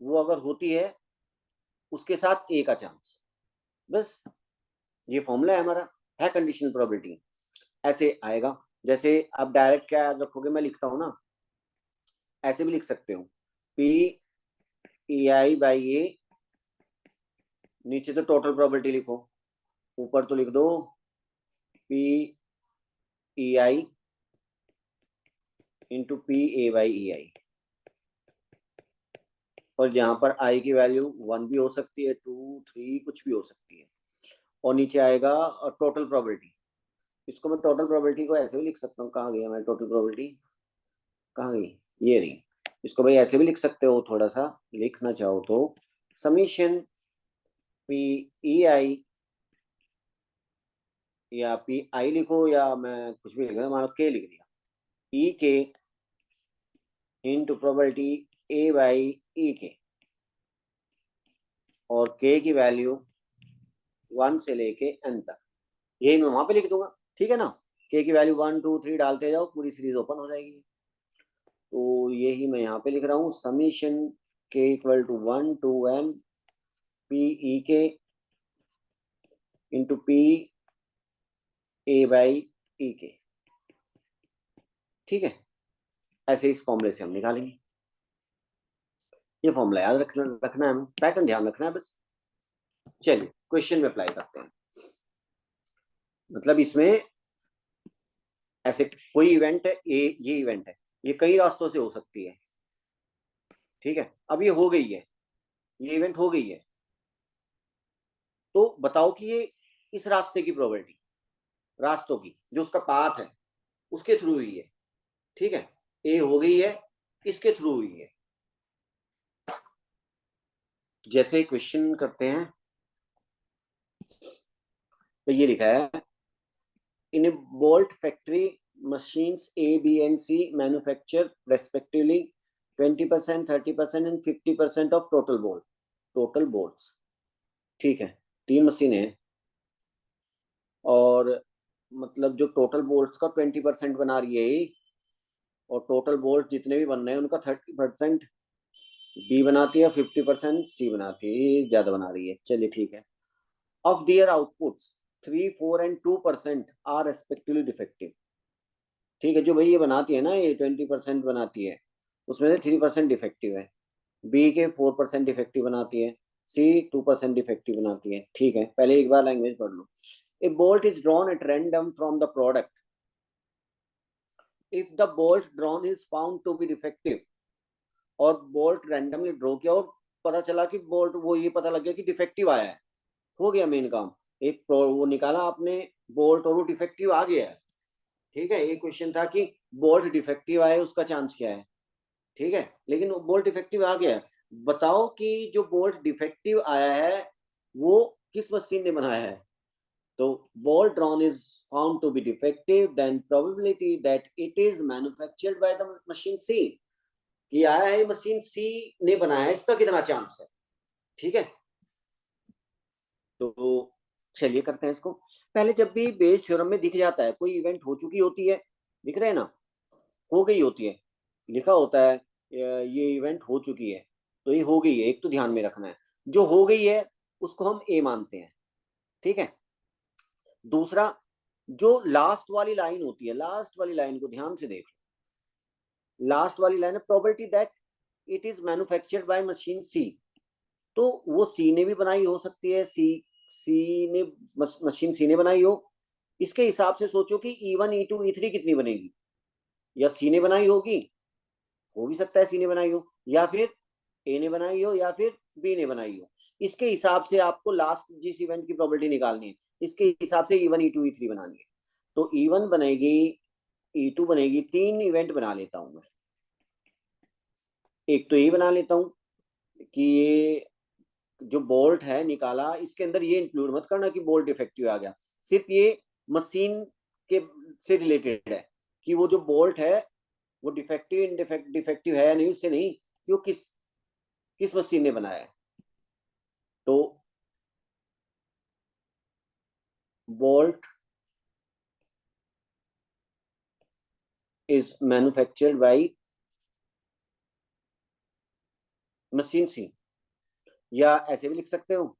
वो अगर होती है उसके साथ ए का चांस। बस, ये फॉर्मूला है हमारा, है कंडीशनल प्रोबेबिलिटी। ऐसे आएगा, जैसे आप डायरेक्ट क्या याद रखोगे, मैं लिखता हूं ना, ऐसे भी लिख सकते हो, पी ई आई बाई ए, नीचे तो टोटल प्रोबेबिलिटी लिखो, ऊपर तो लिख दो P E I into P A by E I, और यहाँ पर आई की वैल्यू 1 भी हो सकती है, 2 3 कुछ भी हो सकती है, और नीचे आएगा टोटल प्रोबेबिलिटी। इसको मैं टोटल प्रोबेबिलिटी को ऐसे भी लिख सकता हूँ, कहाँ गया मैं टोटल प्रोबेबिलिटी, कहाँ गई, ये रही। इसको भाई ऐसे भी लिख सकते हो, थोड़ा सा लिखना चाहो तो, समीशन पी ई आई, या पी आई लिखो, या मैं कुछ भी लिख रहा मानो के लिख दिया, ई के into probability A by E के, और के की वैल्यू 1 से लेके n तक, यही मैं वहां पे लिख दूंगा। ठीक है ना, के की वैल्यू 1 2 3 डालते जाओ, पूरी सीरीज ओपन हो जाएगी। तो यही मैं यहाँ पे लिख रहा हूँ, समीशन के equal to 1 to n P E के into P A by E के। ठीक है, ऐसे इस फॉर्मूले से हम निकालेंगे। ये फॉर्मूला याद रखना है, पैटर्न ध्यान रखना है बस। चलिए क्वेश्चन में अप्लाई करते हैं। मतलब इसमें ऐसे कोई इवेंट है, ये इवेंट है, ये कई रास्तों से हो सकती है। ठीक है, अब ये हो गई है, ये इवेंट हो गई है, तो बताओ कि ये इस रास्ते की प्रोबेबिलिटी, रास्तों की जो उसका पाथ है उसके थ्रू हुई है। ठीक है, ए हो गई है, इसके थ्रू हुई है। जैसे क्वेश्चन करते हैं, तो ये लिखा है, in a bolt factory machines A, B and C manufacture respectively 20%, 30% and 50% of total bolts। ठीक है, 3 मशीनें हैं, और मतलब जो टोटल बोल्ट्स का 20% बना रही है, और टोटल बोल्ट जितने भी बन रहे हैं उनका 30% बी बनाती है, 50% सी बनाती है, ये ज्यादा बना रही है। चलिए ठीक है, of their outputs 3 4 and 2% are respectively defective. ठीक है, जो भाई ये बनाती है ना, ये 20% बनाती है, उसमें से 3% डिफेक्टिव है, बी के 4% डिफेक्टिव बनाती है, सी 2% डिफेक्टिव बनाती है। ठीक है, पहले एक बार लैंग्वेज पढ़ लो। A bolt is drawn at random from the product if the bolt drawn is found to be defective. और बोल्ट रैंडमली ड्रॉ किया और पता चला कि बोल्ट, वो ये पता लग गया कि डिफेक्टिव आया है, हो गया मेन काम। एक वो निकाला आपने बोल्ट और वो डिफेक्टिव आ गया है। ठीक है, ये क्वेश्चन था कि बोल्ट डिफेक्टिव आए उसका चांस क्या है। ठीक है, लेकिन बोल्ट डिफेक्टिव आ गया है, बताओ कि जो बोल्ट डिफेक्टिव आया है वो किस मशीन ने बनाया है। तो bolt drawn is found to be defective, then probability that it is manufactured by the machine C, कि आया है मशीन सी ने बनाया है, इसका कितना चांस है। ठीक है, तो चलिए करते हैं इसको। पहले जब भी बेस थ्योरम में दिख जाता है कोई इवेंट हो चुकी होती है, दिख रहे हैं ना, हो गई होती है, लिखा होता है ये इवेंट हो चुकी है, तो ये हो गई है, एक तो ध्यान में रखना है। जो हो गई है उसको हम ए मानते हैं। ठीक है, दूसरा जो लास्ट वाली लाइन होती है, लास्ट वाली लाइन को ध्यान से देख लो, लास्ट वाली लाइन है probability that it is manufactured by machine C. तो वो सी ने भी बनाई हो सकती है, सी ने मशीन सी ने बनाई हो। इसके हिसाब से सोचो कि E1 E2 E3 कितनी बनेगी, या सी ने बनाई होगी, हो भी सकता है सी ने बनाई हो, या फिर ए ने बनाई हो, या फिर बी ने बनाई हो। इसके हिसाब से आपको लास्ट जिस इवेंट की प्रोबेबिलिटी निकालनी है, इसके हिसाब से E1 E2 E3 बनानी है। तो E1 बनेगी, E2 बनेगी, 3 इवेंट बना लेता हूं मैं। एक तो ये बना लेता हूं कि ये जो बोल्ट है निकाला, इसके अंदर ये इंक्लूड मत करना कि बोल्ट डिफेक्टिव आ गया, सिर्फ ये मशीन के से रिलेटेड है कि वो जो बोल्ट है वो डिफेक्टिव है या नहीं, उससे नहीं कि वो किस किस मशीन ने बनाया है। तो bolt is manufactured by machine C, या ऐसे भी लिख सकते हो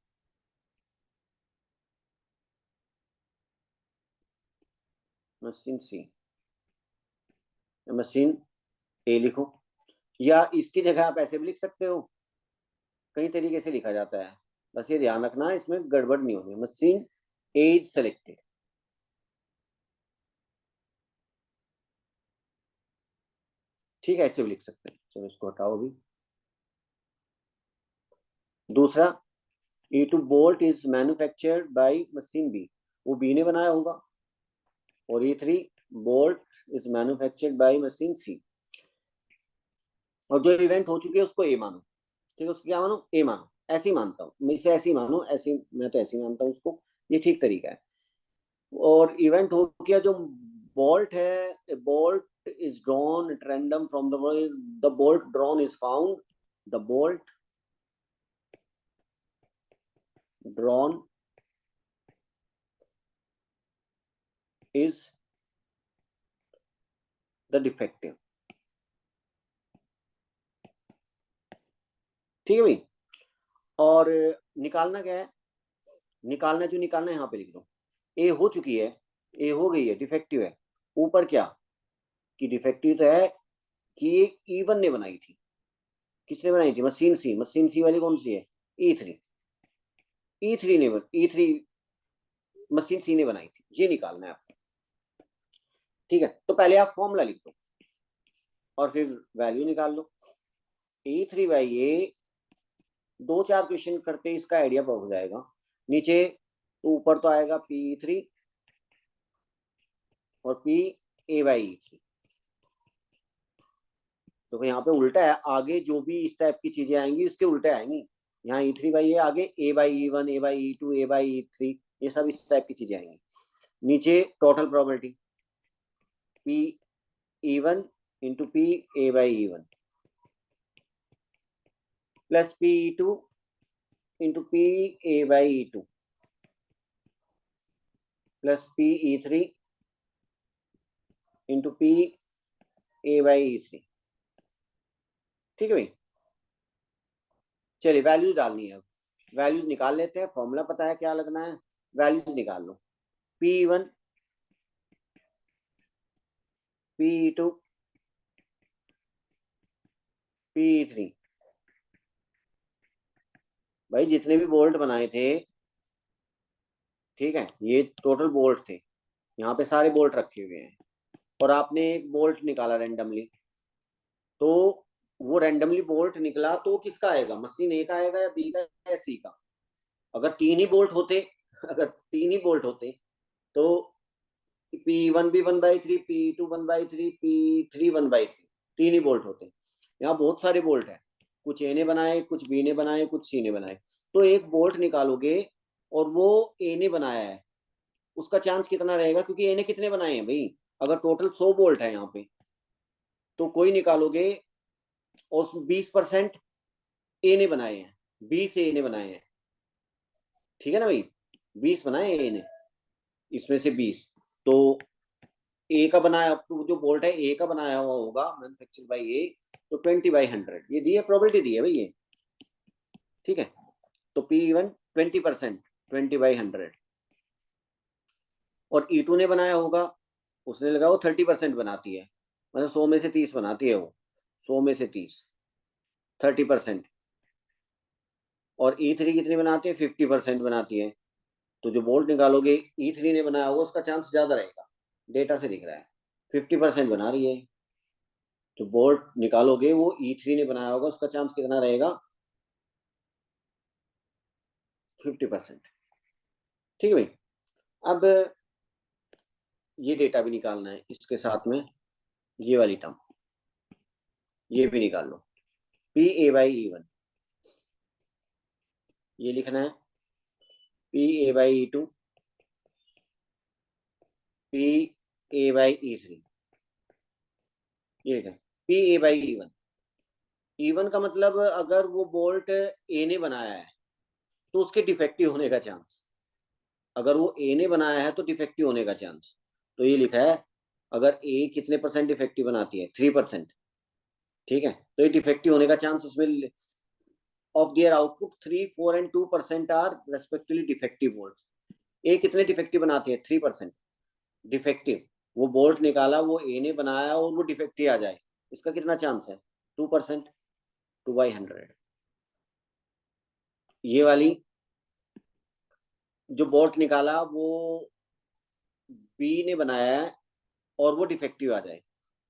मशीन सी, मशीन ए लिखो, या इसकी जगह आप ऐसे भी लिख सकते हो, कई तरीके से लिखा जाता है, बस ये ध्यान रखना इसमें गड़बड़ नहीं होगी। मशीन ए इज सेलेक्टेड, ठीक है, ऐसे भी लिख सकते हैं। चलो इसको हटाओ अभी। दूसरा, E2 bolt is manufactured by machine B, वो बी ने बनाया होगा। और E3 bolt is manufactured by machine C. और जो इवेंट हो चुकी है उसको ए मानो। ठीक है, उसको क्या मानो, ए मानो, ऐसे ही मानता हूँ मैं इसे, ऐसे ही मानो, ऐसे मैं तो ऐसे ही मानता हूँ उसको, ये ठीक तरीका है। और इवेंट हो गया जो बोल्ट है, bolt is drawn at random from the bolt drawn is found, the bolt drawn is the defective. ठीक है भाई। और निकालना क्या है, निकालना जो निकालना है यहाँ पे लिख दो। ए हो चुकी है, ए हो गई है, डिफेक्टिव है। ऊपर क्या, कि डिफेक्टिव तो है कि ये E1 ने बनाई थी। किसने बनाई थी, मशीन सी। मशीन सी वाली कौन सी है, E3। E3 ने E3 मशीन सी ने बनाई थी, ये निकालना है आपको। ठीक है, तो पहले आप फॉर्मूला लिख दो और फिर वैल्यू निकाल लो। E3/A, 2-4 क्वेश्चन करते इसका आइडिया हो जाएगा। नीचे तो ऊपर तो आएगा P3 और PA/E3। तो यहाँ पे उल्टा है, आगे जो भी इस टाइप की चीजें आएंगी उसके उल्टे आएंगी। यहाँ E3/A आगे A/E1, A/E2, A/E3, ये सब इस टाइप की चीजें आएंगी। नीचे total probability P E1 into PA/E1 plus PE2 into PA/E2 plus PE3 into PA/E3। ठीक है भाई, चलिए वैल्यूज डालनी है। वैल्यूज निकाल लेते हैं, फॉर्मूला पता है क्या लगना है, वैल्यूज निकाल लो। P1, PE2, PE3। भाई जितने भी बोल्ट बनाए थे, ठीक है, ये टोटल बोल्ट थे, यहाँ पे सारे बोल्ट रखे हुए हैं, और आपने एक बोल्ट निकाला रैंडमली, तो वो रैंडमली बोल्ट निकला तो किसका आएगा, मशीन ए का आएगा या बी का या सी का। अगर तीन ही बोल्ट होते, अगर तीन ही बोल्ट होते तो P1 भी 1/3, P2 1/3, P3 1/3, तीन ही बोल्ट होते। यहाँ बहुत सारे बोल्ट है, कुछ ए ने बनाए, कुछ बी ने बनाए, कुछ सी ने बनाए। तो एक बोल्ट निकालोगे और वो ए ने बनाया है, उसका चांस कितना रहेगा? क्योंकि ए ने कितने बनाए हैं भाई, अगर टोटल 100 बोल्ट है यहाँ पे, तो कोई निकालोगे और 20% ए ने बनाए हैं, 20 ए ने बनाए हैं, ठीक है ना भाई, 20 बनाए ए ने, इसमें से 20, तो ए का बनाया, तो जो बोल्ट है ए का बनाया हुआ होगा, मैन्युफैक्चर बाय ए, तो 20/100 ये दी है, प्रोबेबिलिटी दी है भाई ये, ठीक है। तो P1 20%, 20/100। और E2 ने बनाया होगा, उसने लगा वो 30% बनाती है, मतलब 100 में से 30 बनाती है वो, 100 में से 30, 30%। और E3 कितनी बनाती है? 50% बनाती है। तो जो बोल्ट निकालोगे E3 ने बनाया होगा, उसका चांस ज्यादा रहेगा, डेटा से दिख रहा है 50% बना रही है। तो बोल्ट निकालोगे वो E3 ने बनाया होगा, उसका चांस कितना रहेगा? 50%, ठीक है भाई। अब ये डेटा भी निकालना है इसके साथ में, ये वाली टर्म ये भी निकाल लो, PA/E1 ये लिखना है, PA/E2, PA/E3 ये लिखना है, PA/E1। E1 का मतलब अगर वो बोल्ट ए ने बनाया है तो उसके डिफेक्टिव होने का चांस, अगर वो ए ने बनाया है तो डिफेक्टिव होने का चांस। तो ये लिखा है, अगर ए कितने परसेंट डिफेक्टिव बनाती है? 3%, ठीक है। तो ये डिफेक्टिव होने का चांस इसमें, of their output 3, 4 and 2% are respectively defective bolt. ए कितने डिफेक्टिव बनाती है? 3% डिफेक्टिव। वो बोल्ट निकाला, वो ए ने बनाया और वो डिफेक्टिव आ जाए, इसका कितना चांस है? 2%, 2/100। ये वाली जो बोल्ट निकाला वो बी ने बनाया है और वो डिफेक्टिव आ जाए,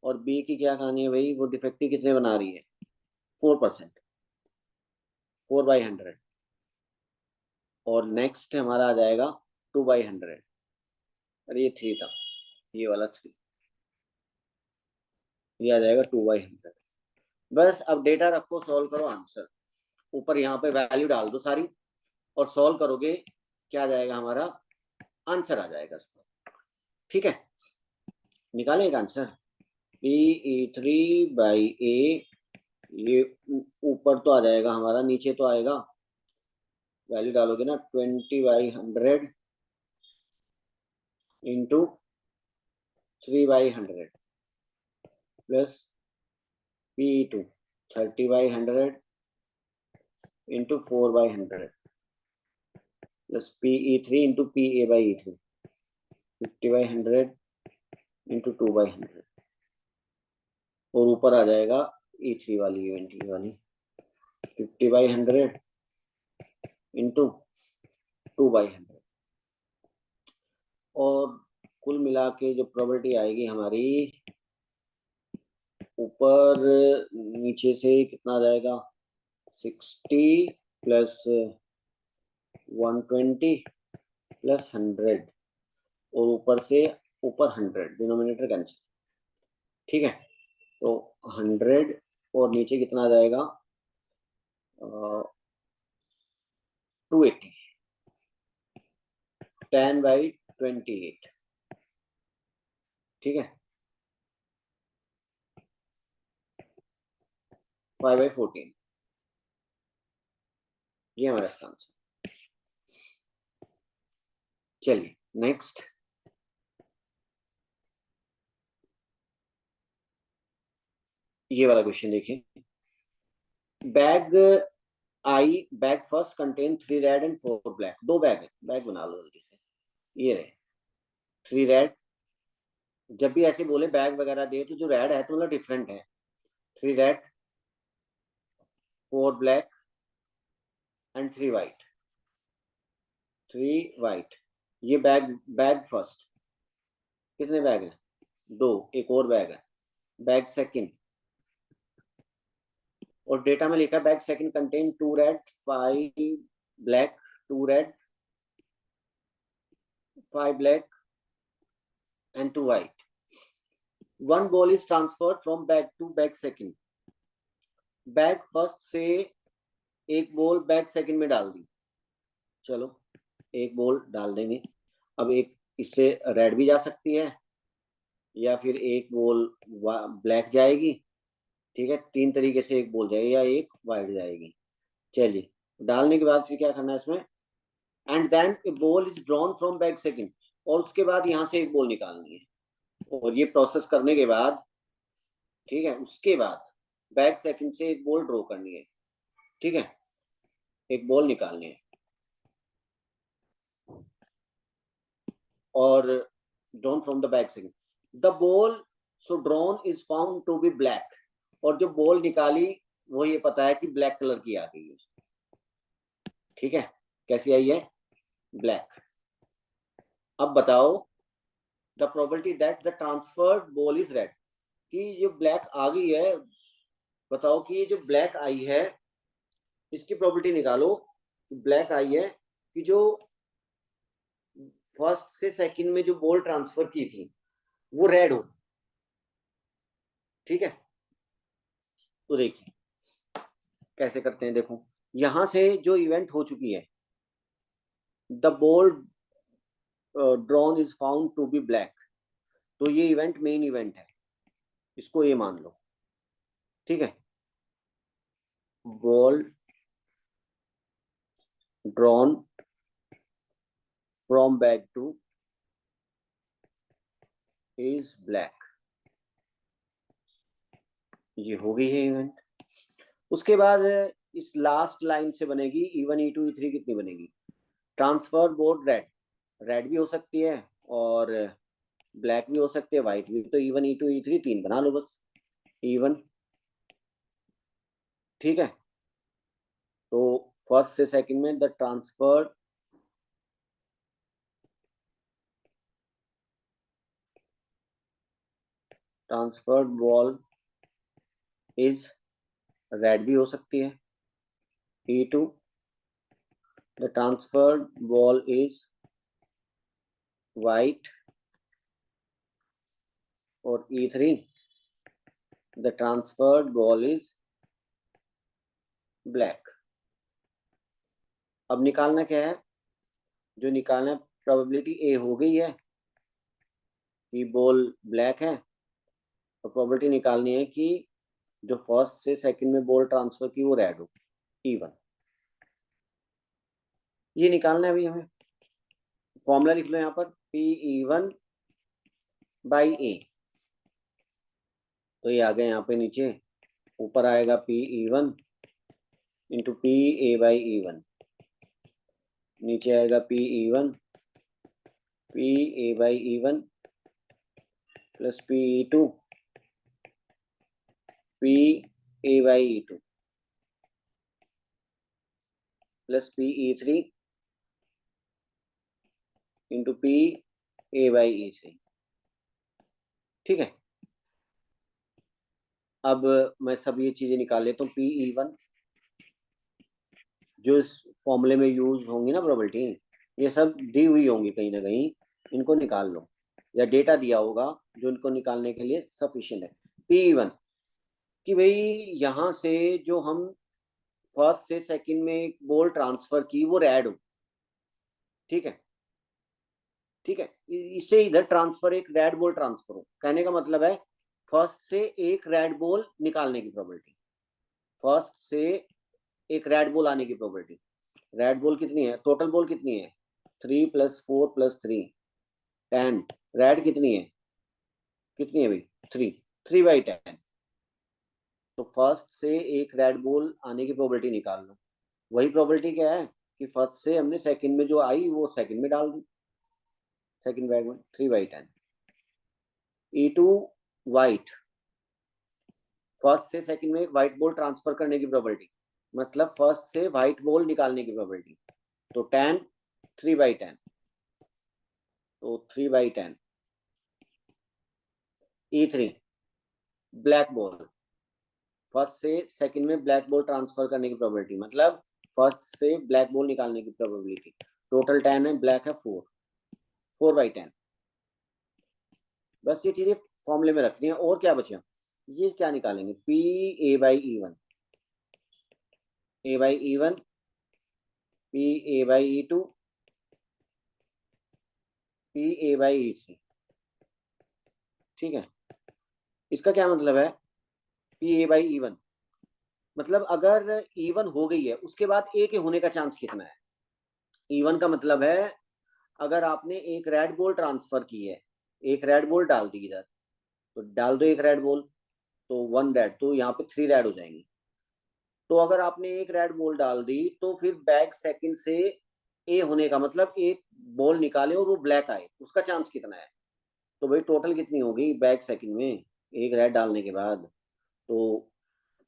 और बी की क्या कहानी है भाई, वो डिफेक्टिव कितने बना रही है? 4%, 4/100। और नेक्स्ट हमारा आ जाएगा 2/100। अरे ये 3 था, ये वाला 3, ये आ जाएगा 2/100। बस अब डेटा रखो, सॉल्व करो, आंसर ऊपर यहाँ पे वैल्यू डाल दो सारी, और सॉल्व करोगे, क्या आ जाएगा हमारा? आंसर आ जाएगा इसका, ठीक है। निकालें एक आंसर, PE3/A, ये ऊपर तो आ जाएगा हमारा, नीचे तो आएगा, वैल्यू डालोगे ना, 20/100 into 3/100 plus PE2 30/100 into 4/100 plus PE3 into PA/E3 50/100 into 2/100, और ऊपर आ जाएगा E3 वाली इवेंट, ये वाली 50/100 इंटू 2/100। और कुल मिला के जो प्रोबेबिलिटी आएगी हमारी, ऊपर नीचे से कितना आ जाएगा? 60 प्लस 120 प्लस 100, और ऊपर से ऊपर 100, डिनोमिनेटर कैंसिल, ठीक है। तो 100 और नीचे कितना आ जाएगा? 280, 10/28, ठीक है, 5/14, ये हमारा इसका आंसर। चलिए नेक्स्ट, ये वाला क्वेश्चन देखिए। Bag first contain 3 red and 4 black. दो बैग है, बैग बना लो जल्दी से, ये रहे 3 रेड। जब भी ऐसे बोले बैग वगैरह दे, तो जो रेड है तो मतलब डिफरेंट है, 3 red 4 black and 3 white, 3 white. ये बैग फर्स्ट, कितने बैग हैं? 2, एक और बैग है, बैग सेकंड। और डेटा में लिखा है bag second contain 2 red 5 black, 2 red 5 black and 2 white. One ball is transferred from bag to bag second. Bag first से एक बॉल बैग सेकंड में डाल दी, चलो एक बॉल डाल देंगे। अब एक इससे रेड भी जा सकती है, या फिर एक बॉल ब्लैक जाएगी, ठीक है, तीन तरीके से एक बॉल जाएगी या एक वाइट जाएगी। चलिए, डालने के बाद फिर क्या करना है इसमें, and then a ball is drawn from bag second, और उसके बाद यहाँ से एक बॉल निकालनी है। और ये प्रोसेस करने के बाद, ठीक है, उसके बाद बैग सेकंड से एक बॉल ड्रॉ करनी है, ठीक है, एक बॉल निकालनी है, और drawn from the bag second, the ball so drawn is found to be black, और जो बॉल निकाली वो ये पता है कि ब्लैक कलर की आ गई है, ठीक है, कैसी आई है, ब्लैक। अब बताओ the probability that the transferred ball is red, कि जो ब्लैक आ गई है, बताओ कि ये जो ब्लैक आई है इसकी प्रोबेबिलिटी निकालो, ब्लैक आई है कि जो फर्स्ट से सेकंड में जो बॉल ट्रांसफर की थी वो रेड हो, ठीक है। तो देखिए कैसे करते हैं, देखो यहां से जो इवेंट हो चुकी है, the ball drawn is found to be black, तो ये इवेंट मेन इवेंट है, इसको ये मान लो, ठीक है। Ball drawn from back two is black, ये हो गई है इवेंट। उसके बाद इस लास्ट लाइन से बनेगी E1 E2 E3 कितनी बनेगी, ट्रांसफर बोर्ड रेड, रेड भी हो सकती है और ब्लैक भी हो सकती है, व्हाइट भी, तो E1 E2 E3 तीन बना लो बस, E1, ठीक है। तो फर्स्ट से सेकंड में the transferred ball is red भी हो सकती है, E2 the transferred ball is white, और E3 the transferred ball is black. अब निकालना क्या है, जो निकालना, प्रोबेबिलिटी ए हो गई है कि बॉल ब्लैक है, तो प्रोबेबिलिटी निकालनी है कि जो फर्स्ट से सेकंड में बॉल ट्रांसफर की वो रेड हो, E1, ये निकालना है अभी हमें। फॉर्मूला लिख लो यहाँ पर, PE1/A, तो ये आ गया यहाँ पे नीचे, ऊपर आएगा PE1 इंटू PA/E1, नीचे आएगा PA/E1 plus PE2 PA/E2 plus PE3 into PA/E3, ठीक है। अब मैं सब ये चीजें निकाल लेता हूँ, PE1 जो इस फॉर्मूले में यूज होंगी ना प्रोबेबिलिटी, ये सब दी हुई होंगी कहीं ना कहीं, इनको निकाल लो, या डेटा दिया होगा जो इनको निकालने के लिए सफिशिएंट है। PE1 कि भाई यहाँ से जो हम फर्स्ट से सेकंड में एक बॉल ट्रांसफर की वो रेड हो, ठीक है, ठीक है, इससे इधर ट्रांसफर एक रेड बॉल ट्रांसफर हो, कहने का मतलब है फर्स्ट से एक रेड बॉल निकालने की प्रोबेबिलिटी, फर्स्ट से एक रेड बॉल आने की प्रोबेबिलिटी, रेड बॉल कितनी है, टोटल बॉल कितनी है, 3 + 4 + 3 10, रेड कितनी है, कितनी है भाई, 3, 3/10, तो फर्स्ट से एक रेड बॉल आने की प्रोबेबिलिटी निकाल लो। वही प्रोबेबिलिटी क्या है कि फर्स्ट से हमने सेकंड में जो आई वो सेकंड में डाल दी, सेकंड बैग में 3/10। E2 वाइट, फर्स्ट से सेकंड में एक व्हाइट बॉल ट्रांसफर करने की प्रोबेबिलिटी, मतलब फर्स्ट से व्हाइट बॉल निकालने की प्रोबेबिलिटी, तो 10 3/10, तो 3/10। E3 ब्लैक बॉल, फर्स्ट से सेकंड में ब्लैक बॉल ट्रांसफर करने की प्रोबेबिलिटी, मतलब फर्स्ट से ब्लैक बॉल निकालने की प्रोबेबिलिटी, टोटल 10 है, ब्लैक है 4, 4/10। बस ये चीजें फॉर्मूले में रखनी है, और क्या बचा, ये क्या निकालेंगे, PA/E1, A by E1, P A by E2, P A by E3। ठीक है, इसका क्या मतलब है? P A बाई E1 मतलब अगर E1 हो गई है उसके बाद A के होने का चांस कितना है? E1 का मतलब है अगर आपने एक रेड बॉल ट्रांसफर की है, एक रेड बॉल डाल दी इधर, तो डाल दो एक रेड बॉल, तो 1 रेड, तो यहाँ पे 3 रेड हो जाएंगी। तो अगर आपने एक रेड बॉल डाल दी तो फिर बैक सेकंड से ए होने का मतलब एक बॉल निकाले और वो ब्लैक आए, उसका चांस कितना है? तो भाई टोटल कितनी होगी बैक सेकंड में एक रेड डालने के बाद? तो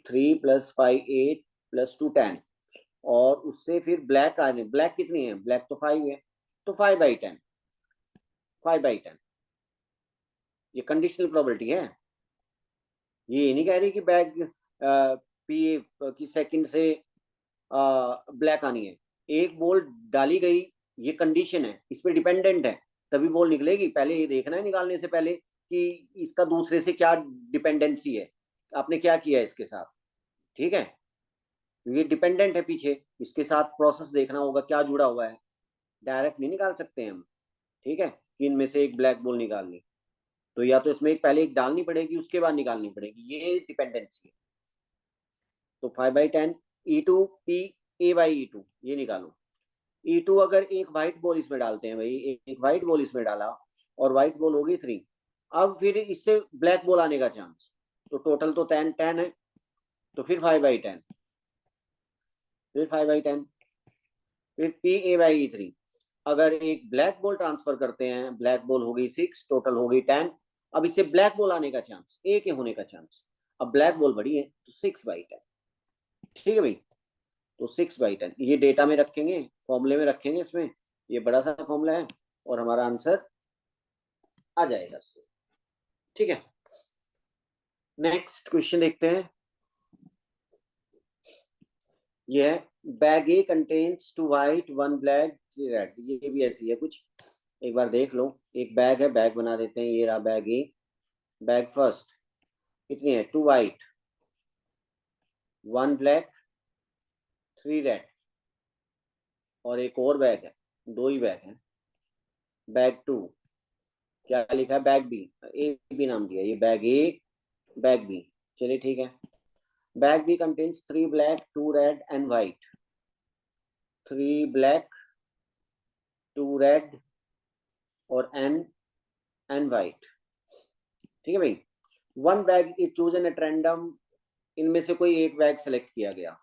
3 + 5 8 + 2 10, और उससे फिर ब्लैक आने, ब्लैक कितनी है? ब्लैक तो 5 है, तो 5/10, 5/10। ये कंडीशनल प्रोबेबिलिटी है, ये नहीं कह रही कि बैग पी की सेकंड से ब्लैक आनी है। एक बॉल डाली गई, ये कंडीशन है, इस पर डिपेंडेंट है, तभी बॉल निकलेगी। पहले ये देखना है निकालने से पहले कि इसका दूसरे से क्या डिपेंडेंसी है, आपने क्या किया है इसके साथ। ठीक है, ये डिपेंडेंट है पीछे, इसके साथ प्रोसेस देखना होगा क्या जुड़ा हुआ है, डायरेक्ट नहीं निकाल सकते हम। ठीक है, कि इनमें से एक ब्लैक बॉल निकालनी, तो या तो इसमें एक पहले एक डालनी पड़ेगी उसके बाद निकालनी पड़ेगी, ये डिपेंडेंसी है। तो 5/10 E2 P A/E2 ये निकालो। E2 अगर एक व्हाइट बॉल इसमें डालते हैं भाई, एक व्हाइट बॉल इसमें डाला और व्हाइट बॉल होगी 3, अब फिर इससे ब्लैक बॉल आने का चांस, तो टोटल तो 10 है, तो फिर 5/10, फिर 5/10, फिर PA/E3। अगर एक ब्लैक बॉल ट्रांसफर करते हैं, ब्लैक बॉल हो गई 6, टोटल हो गई 10। अब इससे ब्लैक बॉल आने का चांस, ए के होने का चांस, अब ब्लैक बॉल बड़ी है तो 6/10। ठीक है भाई, तो 6/10 ये डेटा में रखेंगे, फॉर्मूले में रखेंगे इसमें, ये बड़ा सा फॉर्मूला है और हमारा आंसर आ जाएगा इससे। ठीक है, नेक्स्ट क्वेश्चन देखते हैं। ये है बैग ए कंटेन्स 2 वाइट 1 ब्लैक 3 रेड, ये भी ऐसी है कुछ, एक बार देख लो। एक बैग है, बैग बना देते हैं, ये रहा बैग ए। बैग फर्स्ट कितनी है? 2 वाइट 1 ब्लैक 3 रेड, और एक और बैग है, 2 ही बैग है। बैग टू क्या लिखा है? बैग बी, ए बी नाम दिया, ये बैग ए बैग बी। चलिए ठीक है, bag B contains 3 black 2 red and white, 3 black 2 red और एन वाइट। ठीक है भाई, 1 bag is chosen at random, इनमें से कोई एक बैग सेलेक्ट किया गया,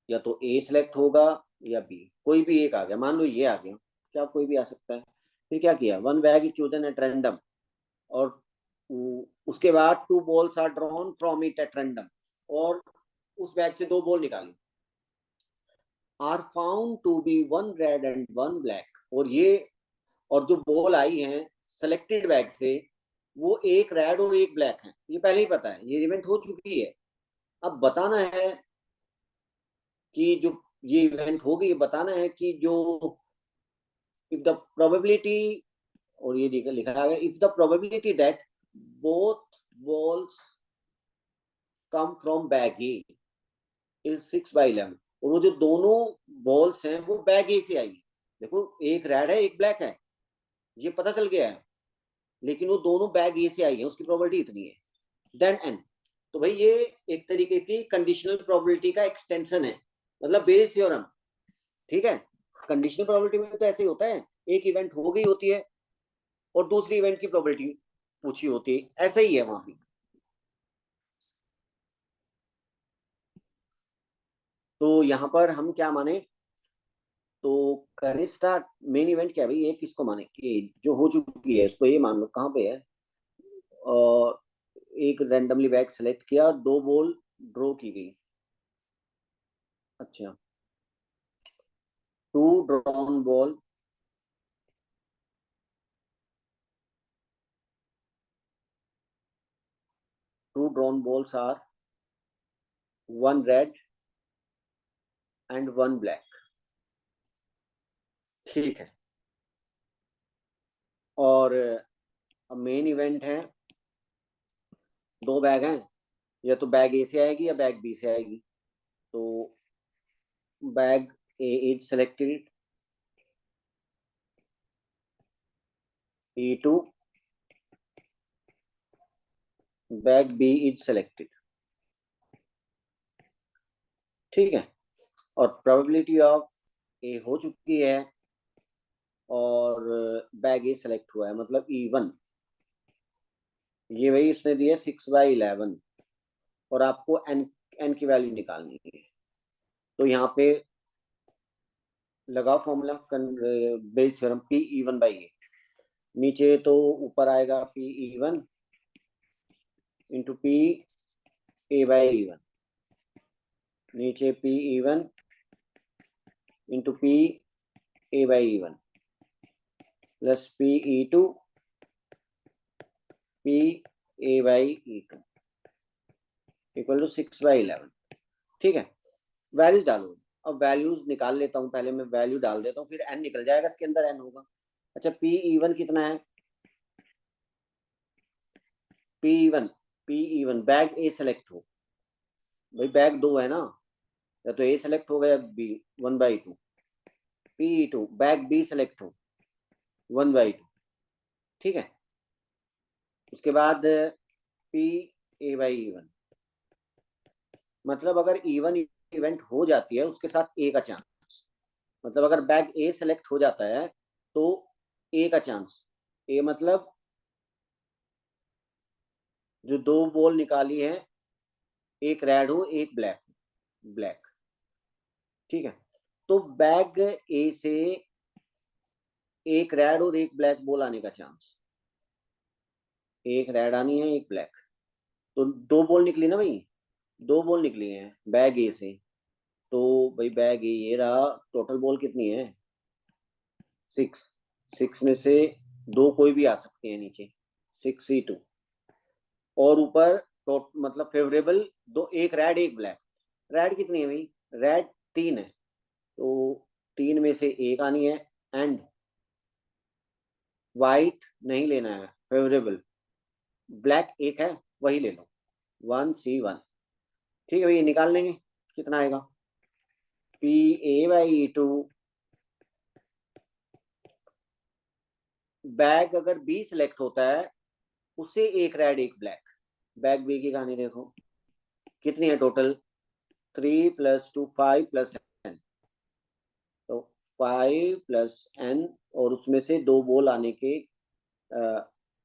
या तो ए सिलेक्ट होगा या बी, कोई भी एक आ गया, मान लो ये आ गया, क्या कोई भी आ सकता है। फिर क्या किया? 1 bag is chosen at random, और उसके बाद 2 balls are drawn from it at random, और उस बैग से 2 बॉल निकाली, are found to be 1 red and 1 black, और ये, और जो बॉल आई है सेलेक्टेड बैग से वो एक रेड और एक ब्लैक है, ये पहले ही पता है, ये इवेंट हो चुकी है। अब बताना है कि जो ये इवेंट हो गई, बताना है कि जो इफ द प्रोबेबिलिटी, और ये लिखा है if the probability that both balls come from bag A is 6/11, और वो जो दोनों बॉल्स हैं वो बैग ए से आई। देखो एक रेड है एक ब्लैक है, ये पता चल गया है, लेकिन वो दोनों बैग ए से आई है, उसकी प्रोबेबिलिटी इतनी है, देन एन। तो भाई ये एक तरीके की कंडीशनल प्रोबेबिलिटी का एक्सटेंशन है, मतलब बेस थ्योरम। ठीक है, कंडीशनल प्रोबेबिलिटी में तो ऐसे ही होता है, एक इवेंट हो गई होती है और दूसरी इवेंट की प्रोबेबिलिटी पूछी होती है, ऐसा ही है वहां भी। तो यहाँ पर हम क्या माने? तो करें स्टार्ट, मेन इवेंट क्या है भाई, ये किसको माने कि जो हो चुकी है उसको ये मान लो, कहाँ पे है? और एक रैंडमली बैग सेलेक्ट किया और 2 बॉल ड्रॉ की गई। अच्छा, 2 drawn ball, 2 drawn balls are 1 red and 1 black. ठीक है, और अब मेन इवेंट है, 2 बैग हैं, या तो बैग ए से आएगी या बैग बी से आएगी, तो bag A is selected, E2 bag B is selected. ठीक है, और प्रोबेबिलिटी ऑफ ए हो चुकी है और बैग ए सेलेक्ट हुआ है, मतलब E1। ये वही उसने दिया 6/11 और आपको एन एन की वैल्यू निकालनी है। तो यहाँ पे लगाओ फॉर्मूला बेस थ्योरम P(E1/A)। नीचे तो ऊपर आएगा P(E1) इंटू P(A/E1), नीचे P(E1) into P(A/E1) plus P(E2) P(A/E2) equal to 6/11। ठीक है, वैल्यूज डालो। अब वैल्यूज निकाल लेता हूँ, पहले मैं वैल्यू डाल देता हूँ, फिर एन निकल जाएगा, इसके अंदर एन होगा। अच्छा, P(E1) कितना है? P(E1) बैग ए सेलेक्ट हो, भाई बैग 2 है ना, या तो ए सेलेक्ट हो गया B 1/2। P(E2) bag B select हो 1/2। ठीक है, उसके बाद P(A/E1), मतलब अगर E1 इवेंट हो जाती है उसके साथ ए का चांस, मतलब अगर बैग ए सेलेक्ट हो जाता है तो ए का चांस, ए मतलब जो 2 बॉल निकाली है, एक रेड हो एक ब्लैक, ब्लैक। ठीक है, तो बैग ए से एक रेड और एक ब्लैक बॉल आने का चांस, एक रेड आनी है एक ब्लैक, तो 2 बॉल निकली ना भाई, 2 बॉल निकली हैं बैग ए से। तो भाई बैग ए ये रहा, टोटल बॉल कितनी है? 6। 6 में से 2 कोई भी आ सकती है नीचे, 6C2, और ऊपर तो मतलब फेवरेबल दो, एक रेड एक ब्लैक। रेड कितनी है भाई? रेड 3 है, तो 3 में से एक आनी है, एंड वाइट नहीं लेना है, फेवरेबल ब्लैक एक है, वही ले लो, 1C1। ठीक है भाई, ये निकाल लेंगे कितना आएगा। P(A/E2) बैग अगर बी सिलेक्ट होता है, उससे एक रेड एक ब्लैक, बैग बी की कहानी देखो कितनी है टोटल, 3 + 2 5 + n, तो 5 + n, और उसमें से 2 बॉल आने के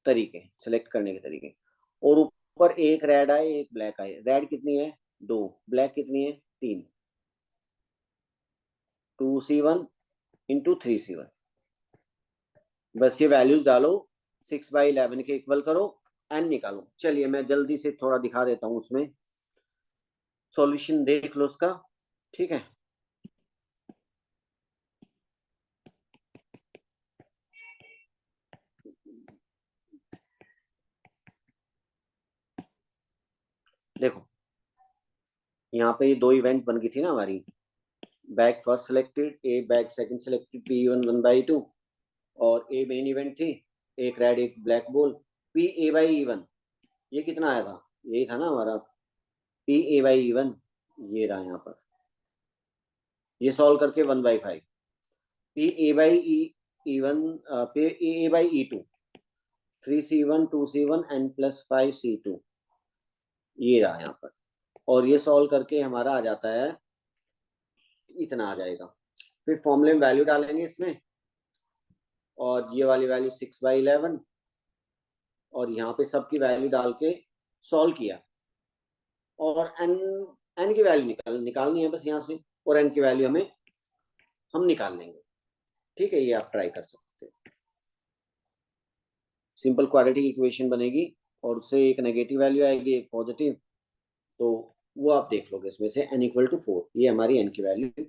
तरीके, सेलेक्ट करने के तरीके, और ऊपर एक रेड आए एक ब्लैक आए। रेड कितनी है? 2, ब्लैक कितनी है? 3, 2C1 इंटू 3C1। बस ये वैल्यूज डालो, 6/11 के इक्वल करो, एन निकालो। चलिए मैं जल्दी से थोड़ा दिखा देता हूँ, उसमें सॉल्यूशन देख लो उसका। ठीक है, देखो यहाँ पे ये 2 इवेंट बन गई थी ना हमारी, बैग फर्स्ट सेलेक्टेड, ए बैग सेकंड सेलेक्टेड, P(E1) 1/2, और ए मेन इवेंट थी, एक रेड एक ब्लैक बॉल, P(A/E1), ये कितना आया था? यही था ना हमारा P(A/E1), ये रहा यहाँ पर, ये सॉल्व करके 1/5। P(A/E1), P(A/E2), 3C1 2C1 n + 5C2, ये रहा यहाँ पर, और ये सॉल्व करके हमारा आ जाता है, इतना आ जाएगा। फिर फॉर्मूले में वैल्यू डालेंगे इसमें, और ये वाली वैल्यू 6/11, और यहाँ पे सबकी वैल्यू डाल के सॉल्व किया, और एन एन की वैल्यू निकालनी है बस यहाँ से, और एन की वैल्यू हम निकाल लेंगे। ठीक है, ये आप ट्राई कर सकते हैं। सिंपल क्वाड्रेटिक इक्वेशन बनेगी, और उससे एक नेगेटिव वैल्यू आएगी एक पॉजिटिव, तो वो आप देख लोगे इसमें से n = 4, ये हमारी n की वैल्यू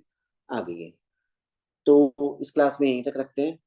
आ गई है। तो इस क्लास में यहीं तक रखते हैं।